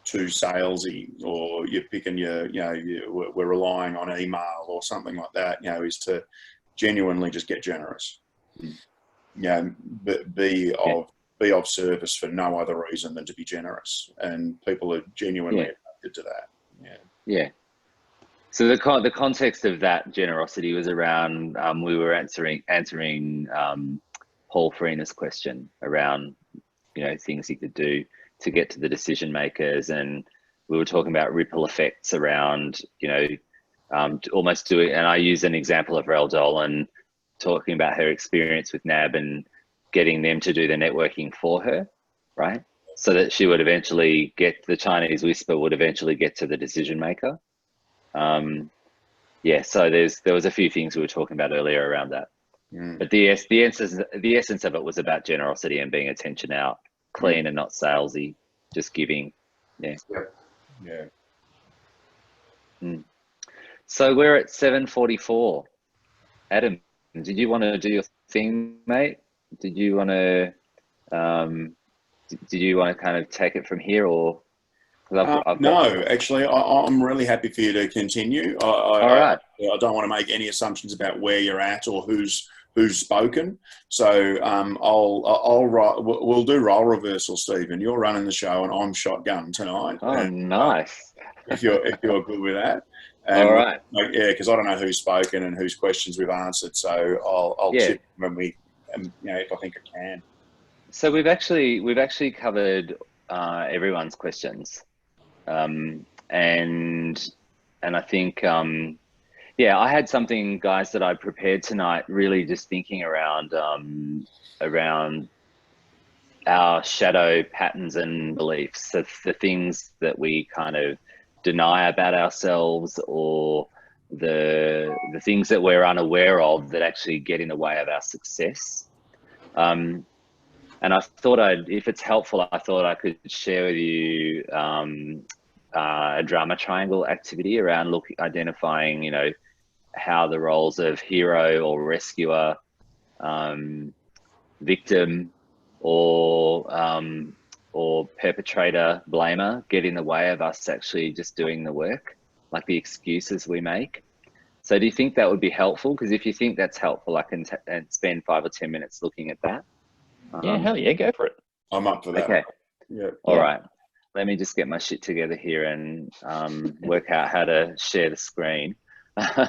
Speaker 7: too salesy, or you're picking we're relying on email or something like that, is to genuinely just get generous. But be of service for no other reason than to be generous, and people are genuinely attracted to that.
Speaker 5: Yeah. So the context of that generosity was around we were answering Paul Farina's question around things he could do to get to the decision makers, and we were talking about ripple effects around almost doing, and I use an example of Rel Dolan talking about her experience with NAB and getting them to do the networking for her, right? So that she would eventually the Chinese whisper would eventually get to the decision maker. yeah, so there was a few things we were talking about earlier around that. But the essence of it was about generosity and being attention out, clean and not salesy, just giving. Yeah.
Speaker 7: Yeah.
Speaker 5: So we're at 7:44. Adam, did you want to do your thing, mate? Did you want to kind of take it from here, or?
Speaker 7: No, actually, I'm really happy for you to continue.
Speaker 5: All right.
Speaker 7: I don't want to make any assumptions about where you're at or who's spoken. So we'll do role reversal, Stephen. You're running the show and I'm shotgun tonight.
Speaker 5: Oh,
Speaker 7: and,
Speaker 5: nice.
Speaker 7: If you're good with that.
Speaker 5: All right.
Speaker 7: Yeah, because I don't know who's spoken and whose questions we've answered. So I'll chip when we, if I think I can.
Speaker 5: So we've actually covered everyone's questions. And I think, yeah, I had something, guys, that I prepared tonight, really just thinking around our shadow patterns and beliefs, the things that we kind of deny about ourselves, or the things that we're unaware of that actually get in the way of our success. And I thought if it's helpful, I thought I could share with you a drama triangle activity around identifying, how the roles of hero or rescuer, victim, or perpetrator, blamer get in the way of us actually just doing the work, like the excuses we make. So do you think that would be helpful? Because if you think that's helpful, I can spend 5 or 10 minutes looking at that.
Speaker 2: Yeah, hell yeah, go for it.
Speaker 7: I'm up for that.
Speaker 5: Okay.
Speaker 7: Yeah.
Speaker 5: All right. Let me just get my shit together here and work out how to share the screen. I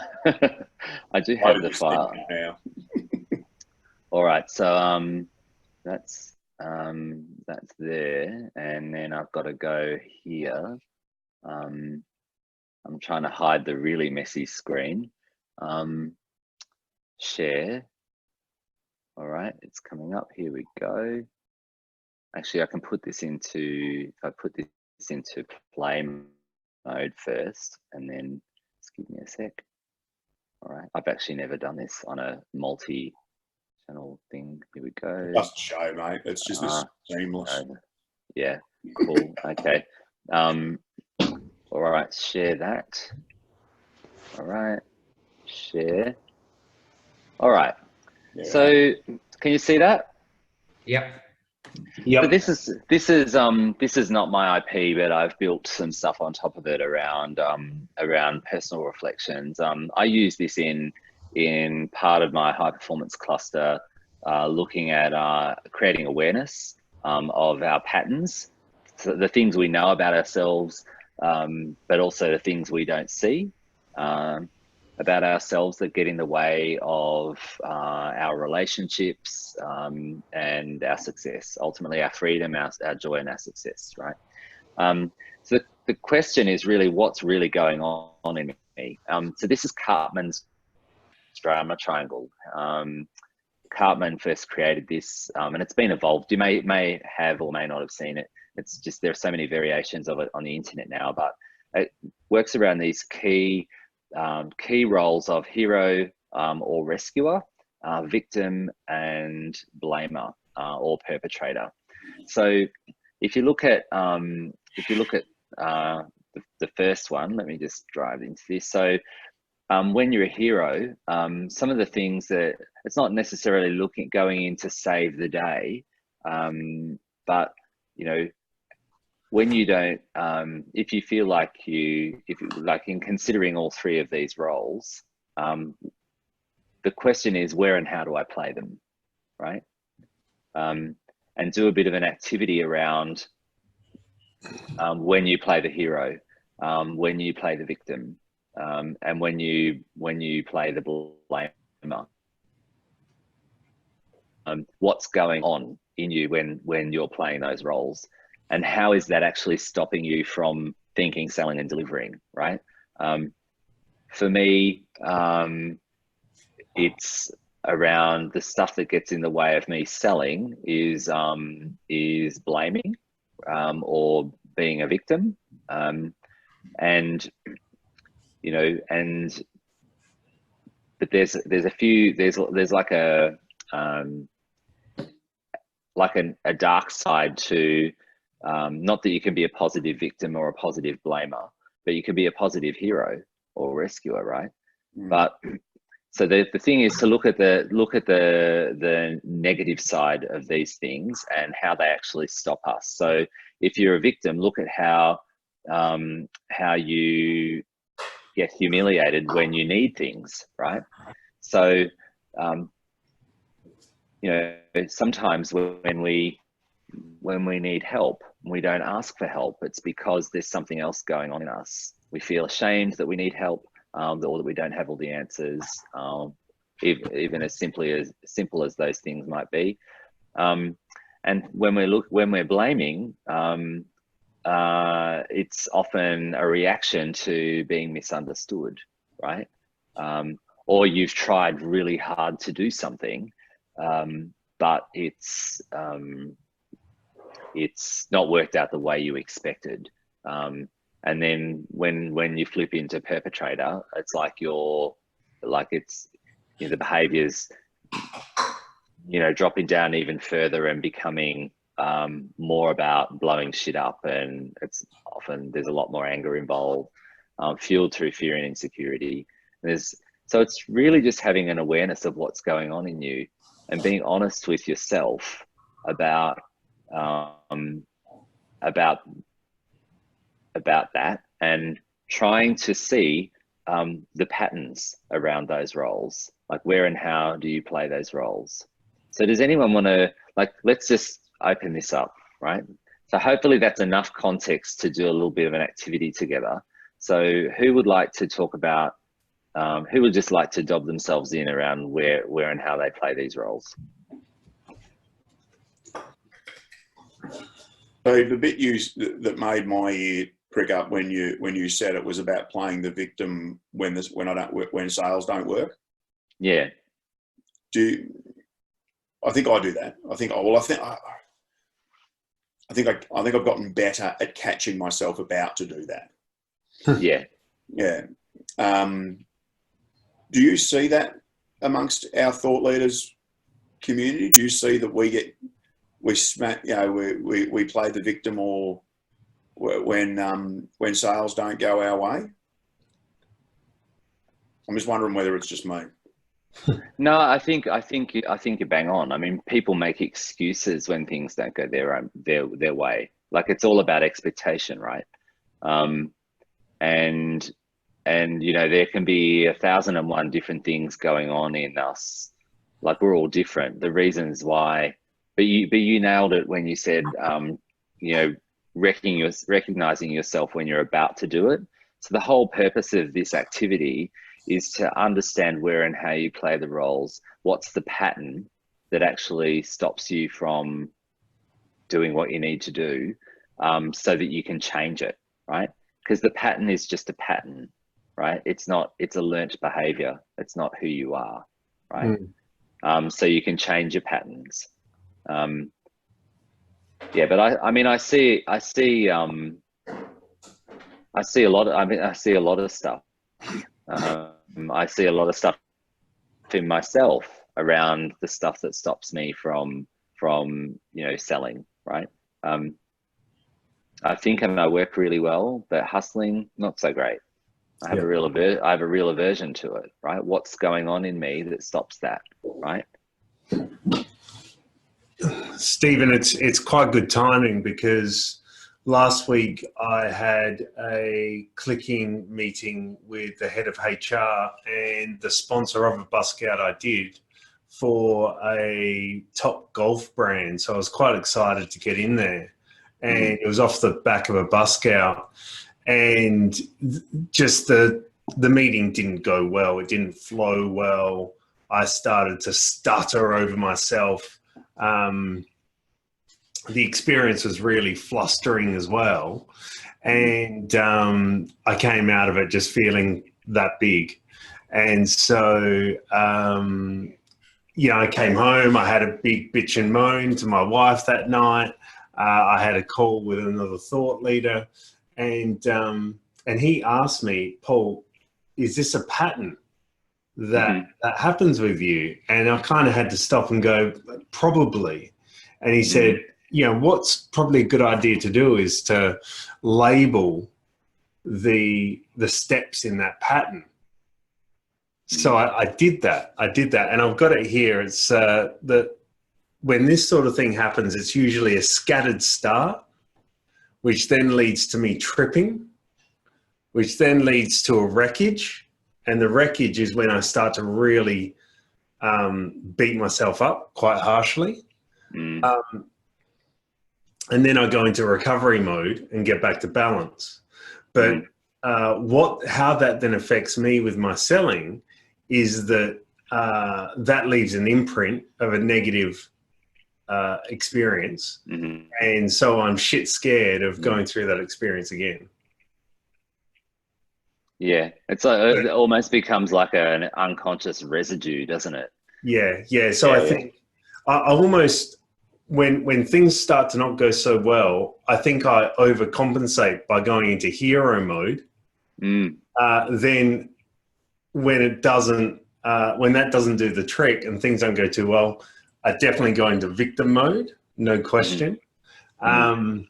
Speaker 5: do have the file
Speaker 7: now.
Speaker 5: All right, so that's there, and then I've got to go here. I'm trying to hide the really messy screen. Share. All right, it's coming up. Here we go. Actually, I can put this into, if I put this into play mode first, and then just give me a sec. All right, I've actually never done this on a multi-channel thing. Here we go.
Speaker 7: Just show, mate. It's just seamless.
Speaker 5: Yeah, cool. Okay. All right, share that. All right, share. All right. Yeah. So, can you see that?
Speaker 3: Yep.
Speaker 4: Yep.
Speaker 5: So this is not my IP, but I've built some stuff on top of it around personal reflections. I use this in part of my high performance cluster, looking at creating awareness of our patterns, so the things we know about ourselves, but also the things we don't see about ourselves that get in the way of our relationships and our success, ultimately our freedom, our joy, and our success, right? So the question is really, what's really going on in me? So this is Cartman's drama triangle. Cartman first created this, and it's been evolved. You may have or may not have seen it. It's just, there are so many variations of it on the internet now, but it works around these key roles of hero or rescuer, victim, and blamer or perpetrator. So if you look at the first one, let me just drive into this. So when you're a hero, some of the things that, it's not necessarily going in to save the day, but when you don't, if you feel like in considering all three of these roles, the question is, where and how do I play them, right? And do a bit of an activity around when you play the hero, when you play the victim, and when you play the blamer. What's going on in you when you're playing those roles? And how is that actually stopping you from thinking, selling, and delivering, right? For me, it's around the stuff that gets in the way of me selling is blaming or being a victim, and but there's a few, there's like a dark side to, not that you can be a positive victim or a positive blamer, but you can be a positive hero or rescuer, right? But so the thing is to look at the negative side of these things and how they actually stop us. So if you're a victim, look at how you get humiliated when you need things, right? So you know, sometimes when we need help, we don't ask for help. It's because there's something else going on in us. We feel ashamed that we need help, or that we don't have all the answers, even as simple as those things might be. And when we're blaming, it's often a reaction to being misunderstood, right? Or you've tried really hard to do something, but it's not worked out the way you expected. And then when you flip into perpetrator, it's like the behaviors, dropping down even further and becoming more about blowing shit up, and it's often there's a lot more anger involved, fueled through fear and insecurity. So it's really just having an awareness of what's going on in you and being honest with yourself about that, and trying to see the patterns around those roles, like where and how do you play those roles. So does anyone want to, let's just open this up, right? So hopefully that's enough context to do a little bit of an activity together. So who would like to talk about, who would just like to dob themselves in around where and how they play these roles?
Speaker 7: So the bit that made my ear prick up when you said it was about playing the victim when sales don't work.
Speaker 5: Yeah.
Speaker 7: I think I do that. I think I've gotten better at catching myself about to do that.
Speaker 5: Yeah.
Speaker 7: Yeah. Do you see that amongst our thought leaders community? Do you see that we play the victim, or when sales don't go our way? I'm just wondering whether it's just me.
Speaker 5: No, I think you bang on. I mean, people make excuses when things don't go their way. Like, it's all about expectation, right? And there can be 1,001 different things going on in us. Like, we're all different. The reasons why, but you nailed it when you said, recognizing yourself when you're about to do it. So the whole purpose of this activity is to understand where and how you play the roles. What's the pattern that actually stops you from doing what you need to do, so that you can change it, right? Because the pattern is just a pattern, right? It's a learnt behavior. It's not who you are, right? So you can change your patterns. Yeah, but I see a lot of stuff. I see a lot of stuff in myself around the stuff that stops me from selling, right? I think I work really well, but hustling, not so great. I have a real aversion to it, right? What's going on in me that stops that, right?
Speaker 4: Stephen, it's quite good timing, because last week I had a clicking meeting with the head of HR and the sponsor of a bus scout I did for a top golf brand. So I was quite excited to get in there, and it was off the back of a bus scout, and just the meeting didn't go well. It didn't flow well. I started to stutter over myself. The experience was really flustering as well. And I came out of it just feeling that big. And so, I came home. I had a big bitch and moan to my wife that night. I had a call with another thought leader. And he asked me, Paul, is this a pattern? that that happens with you? And I kind of had to stop and go, probably. And he said, you know, what's probably a good idea to do is to label the steps in that pattern. So I did that. And I've got it here. It's that when this sort of thing happens, it's usually a scattered start, which then leads to me tripping, which then leads to a wreckage. And the wreckage is when I start to really beat myself up quite harshly. And then I go into recovery mode and get back to balance. But how that then affects me with my selling is that that leaves an imprint of a negative experience. And so I'm shit scared of going through that experience again.
Speaker 5: Yeah, it's like, it almost becomes like an unconscious residue, doesn't it?
Speaker 4: Yeah. So I think I almost, when things start to not go so well, I think I overcompensate by going into hero mode. Then when it doesn't, when that doesn't do the trick and things don't go too well, I definitely go into victim mode, no question. And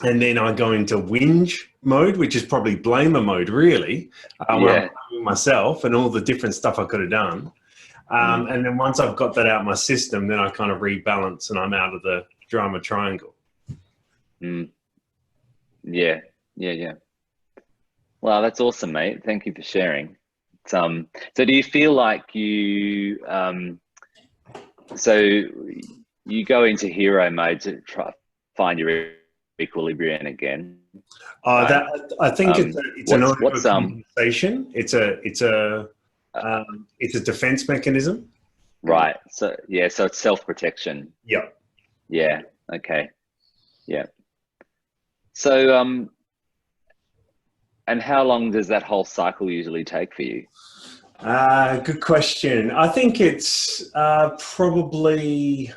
Speaker 4: then I go into whinge mode, which is probably blamer mode, really, where I'm blaming myself and all the different stuff I could have done. And then once I've got that out of my system, then I kind of rebalance and I'm out of the drama triangle.
Speaker 5: Yeah. Well, that's awesome, mate. Thank you for sharing. So do you feel like you, so you go into hero mode to try find your equilibrium again?
Speaker 4: That I think it's an conversation. It's a defense mechanism.
Speaker 5: Right. So so it's self-protection. Yeah. Okay. Yeah. So and how long does that whole cycle usually take for you?
Speaker 4: Good question. I think it's probably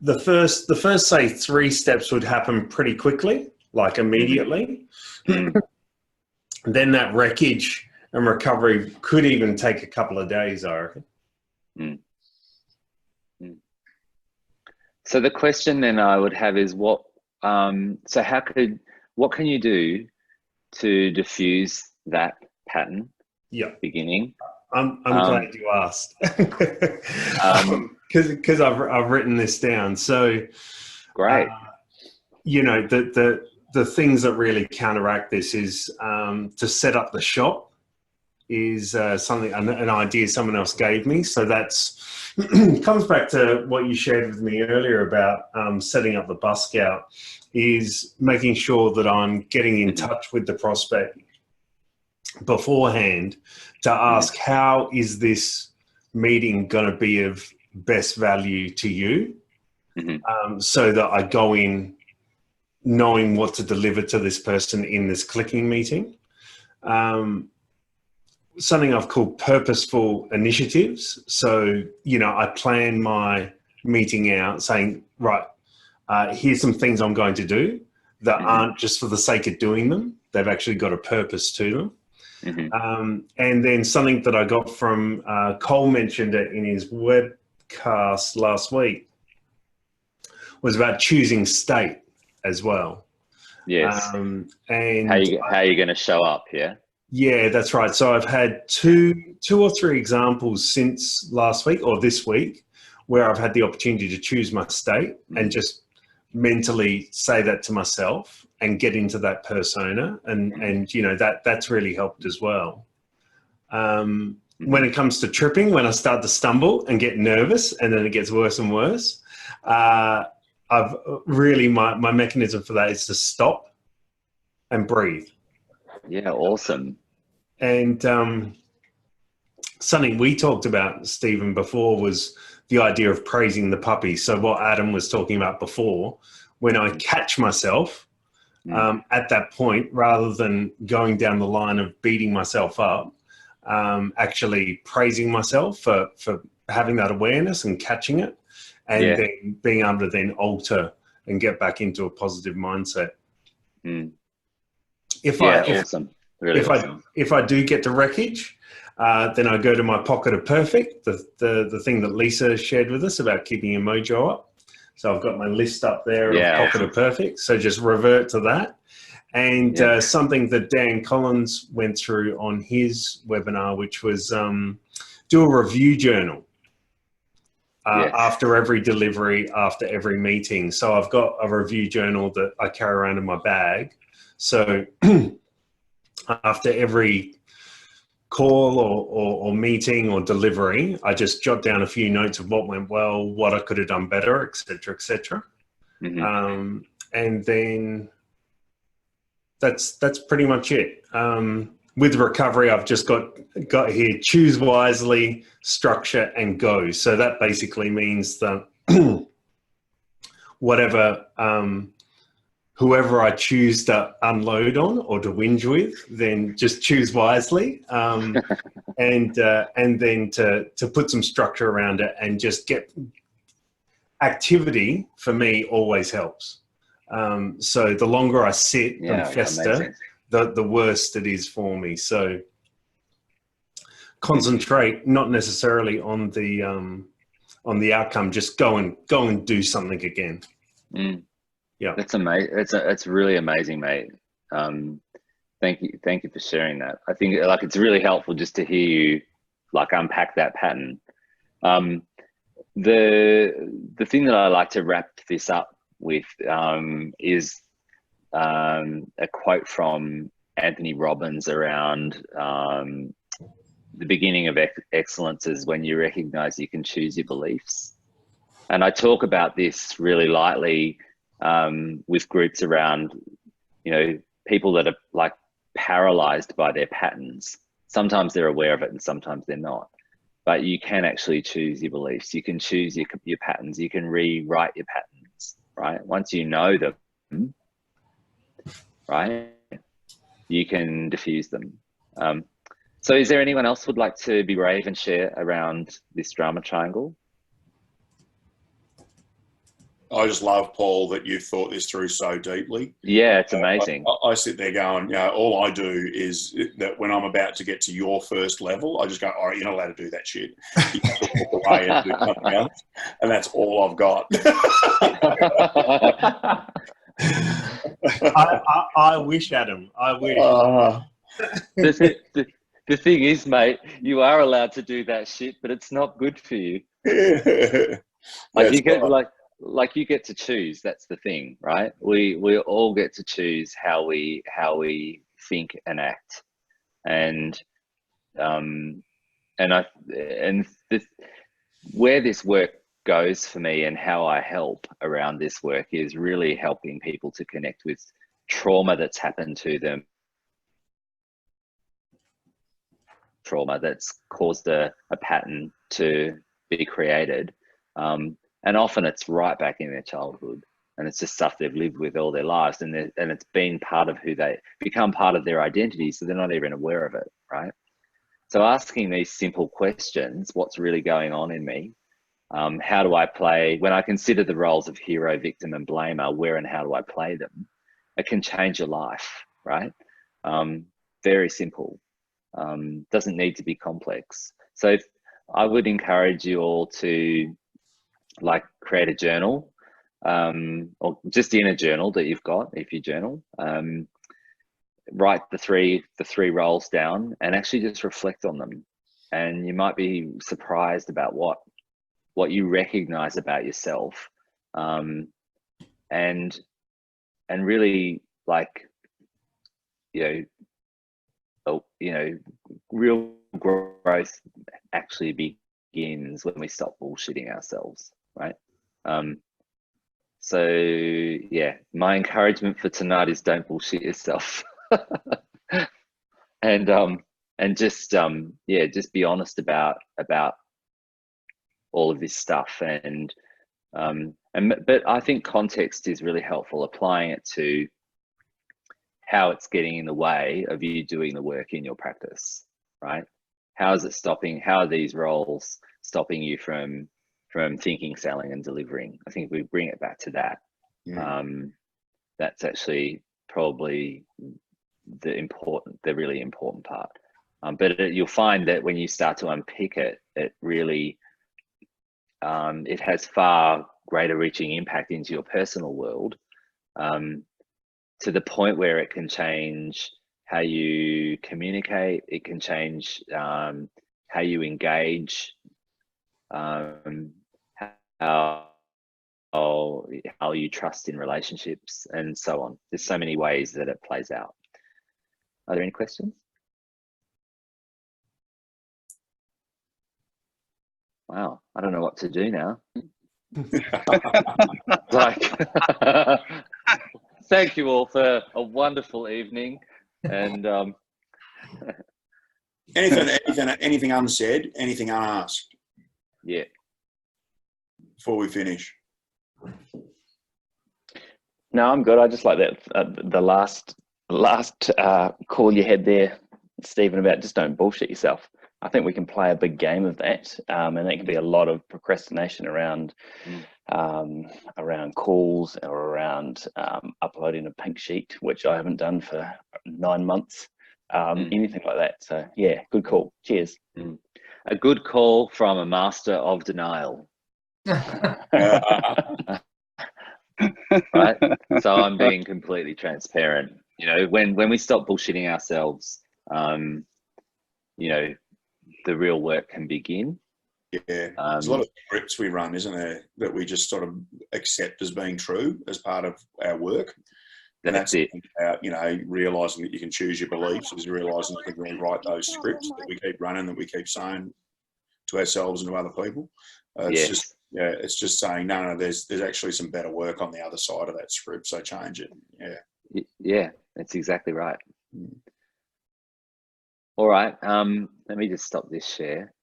Speaker 4: the first say 3 steps would happen pretty quickly, like immediately. Then that wreckage and recovery could even take a couple of days, I reckon.
Speaker 5: So the question then I would have is what can you do to diffuse that pattern beginning?
Speaker 4: I'm glad you asked, because I've written this down. So
Speaker 5: great.
Speaker 4: You know, the things that really counteract this is to set up the shop is something, an idea someone else gave me. So that's comes back to what you shared with me earlier about setting up the bus scout, is making sure that I'm getting in touch with the prospect beforehand to ask, how is this meeting going to be of best value to you? So that I go in knowing what to deliver to this person in this clicking meeting. Something I've called purposeful initiatives. So, you know, I plan my meeting out saying, right, here's some things I'm going to do that aren't just for the sake of doing them. They've actually got a purpose to them. And then something that I got from Cole mentioned it in his webcast last week was about choosing state as well.
Speaker 5: Yes.
Speaker 4: And
Speaker 5: how are you going to show up?
Speaker 4: Yeah, that's right. So I've had two or three examples since last week or this week where I've had the opportunity to choose my state and just mentally say that to myself and get into that persona, and you know, that's really helped as well. When it comes to tripping, when I start to stumble and get nervous and then it gets worse and worse, I've really, my mechanism for that is to stop and breathe.
Speaker 5: Yeah, awesome.
Speaker 4: And something we talked about, Stephen, before was the idea of praising the puppy. So what Adam was talking about before, when I catch myself at that point, rather than going down the line of beating myself up, actually praising myself for having that awareness and catching it, and then being able to then alter and get back into a positive mindset.
Speaker 5: Awesome. Really awesome.
Speaker 4: If I do get the wreckage, Then I go to my pocket of perfect, the thing that Lisa shared with us about keeping your mojo up. So I've got my list up there of pocket of perfect. So just revert to that. And something that Dan Collins went through on his webinar, which was do a review journal after every delivery, after every meeting. So I've got a review journal that I carry around in my bag. So after every call or meeting or delivery, I just jot down a few notes of what went well, what I could have done better, etc., etc. And then that's pretty much it. With recovery, I've just got here, choose wisely, structure, and go. So that basically means that whatever, whoever I choose to unload on or to whinge with, then just choose wisely, and then to put some structure around it and just get activity. For me, always helps. So the longer I sit and fester, the worse it is for me. So concentrate, not necessarily on the outcome. Just go and do something again. Yeah,
Speaker 5: that's amazing. It's really amazing, mate. Thank you for sharing that. I think like it's really helpful just to hear you like unpack that pattern. The thing that I like to wrap this up with is a quote from Anthony Robbins around the beginning of excellence is when you recognize you can choose your beliefs. And I talk about this really lightly with groups around, you know, people that are like paralyzed by their patterns. Sometimes they're aware of it and sometimes they're not. But you can actually choose your beliefs. You can choose your patterns. You can rewrite your patterns, right? Once you know them, right, you can diffuse them. So is there anyone else who would like to be brave and share around this drama triangle?
Speaker 7: I just love, Paul, that you've thought this through so deeply.
Speaker 5: Yeah, it's amazing.
Speaker 7: I sit there going, you know, all I do is that when I'm about to get to your first level, I just go, all right, you're not allowed to do that shit. You have to walk away and do something else. And that's all I've got.
Speaker 4: I wish, Adam, I wish.
Speaker 5: The thing is, mate, you are allowed to do that shit, but it's not good for you. Like you get like you get to choose. That's the thing, right? We all get to choose how we think and act, and where this work goes for me and how I help around this work is really helping people to connect with trauma that's happened to them, trauma that's caused a pattern to be created. And often it's right back in their childhood, and it's just stuff they've lived with all their lives, and it's been part of who they become, part of their identity, so they're not even aware of it, right? So asking these simple questions, what's really going on in me? How do I play, when I consider the roles of hero, victim, and blamer, where and how do I play them? It can change your life, right? Very simple. Doesn't need to be complex. So I would encourage you all to like create a journal, or just in a journal that you've got, if you journal, write the three roles down and actually just reflect on them. And you might be surprised about what you recognize about yourself, and really, like, real growth actually begins when we stop bullshitting ourselves, right? So yeah, my encouragement for tonight is don't bullshit yourself. and just just be honest about all of this stuff, but I think context is really helpful, applying it to how it's getting in the way of you doing the work in your practice, right? How is it stopping? How are these roles stopping you from thinking, selling, and delivering? I think if we bring it back to that, that's actually probably the really important part. But you'll find that when you start to unpick it, it really, it has far greater reaching impact into your personal world, to the point where it can change how you communicate. It can change how you engage, how you trust in relationships, and so on. There's so many ways that it plays out. Are there any questions? Wow, I don't know what to do now. Like, thank you all for a wonderful evening, and
Speaker 7: anything unsaid, anything unasked.
Speaker 5: Yeah.
Speaker 7: Before we finish.
Speaker 2: No, I'm good. I just like that the last call you had there, Stephen, about just don't bullshit yourself. I think we can play a big game of that, and that can be a lot of procrastination around around calls or around uploading a pink sheet, which I haven't done for 9 months. Anything like that. So yeah, good call. Cheers.
Speaker 5: A good call from a master of denial. Right. So I'm being completely transparent. You know, when we stop bullshitting ourselves, you know, the real work can begin.
Speaker 7: Yeah, there's a lot of scripts we run, isn't there, that we just sort of accept as being true as part of our work. And that's it. About, you know, realising that you can choose your beliefs, is realising you can rewrite those scripts that we keep running, that we keep saying to ourselves and to other people. It's just saying no. There's actually some better work on the other side of that script, so change it.
Speaker 5: Yeah, that's exactly right. All right, let me just stop this share.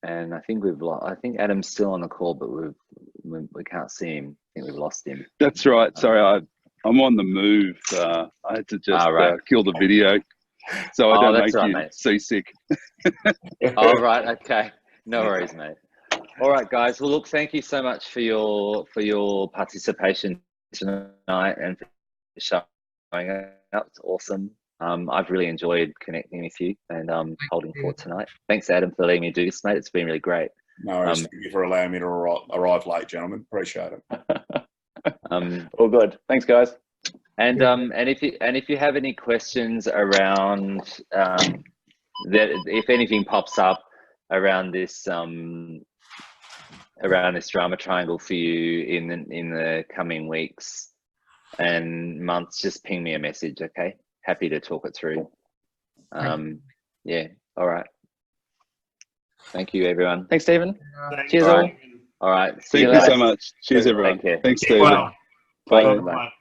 Speaker 5: And I think I think Adam's still on the call, but we can't see him. I think we've lost him.
Speaker 6: That's right. Sorry, I'm on the move. I had to just kill the video, so I don't make you seasick.
Speaker 5: All right. Okay. No worries, mate. All right, guys. Well, look, thank you so much for your participation tonight and for showing up. It's awesome. I've really enjoyed connecting with you, and holding forward tonight. Thanks, Adam, for letting me do this, mate. It's been really great.
Speaker 7: No worries. Thank you for allowing me to arrive late, gentlemen. Appreciate it.
Speaker 2: All good. Thanks, guys.
Speaker 5: And if you have any questions around that, if anything pops up around this drama triangle for you in the coming weeks and months, just ping me a message, okay? Happy to talk it through. Yeah. All right. Thank you, everyone.
Speaker 2: Thanks, Stephen.
Speaker 3: Thanks.
Speaker 2: Cheers,
Speaker 5: all right. See
Speaker 6: Thank you so much. Cheers, everyone.
Speaker 5: Take care.
Speaker 6: Thanks, Stephen.
Speaker 4: Wow.
Speaker 6: Bye.
Speaker 5: Bye.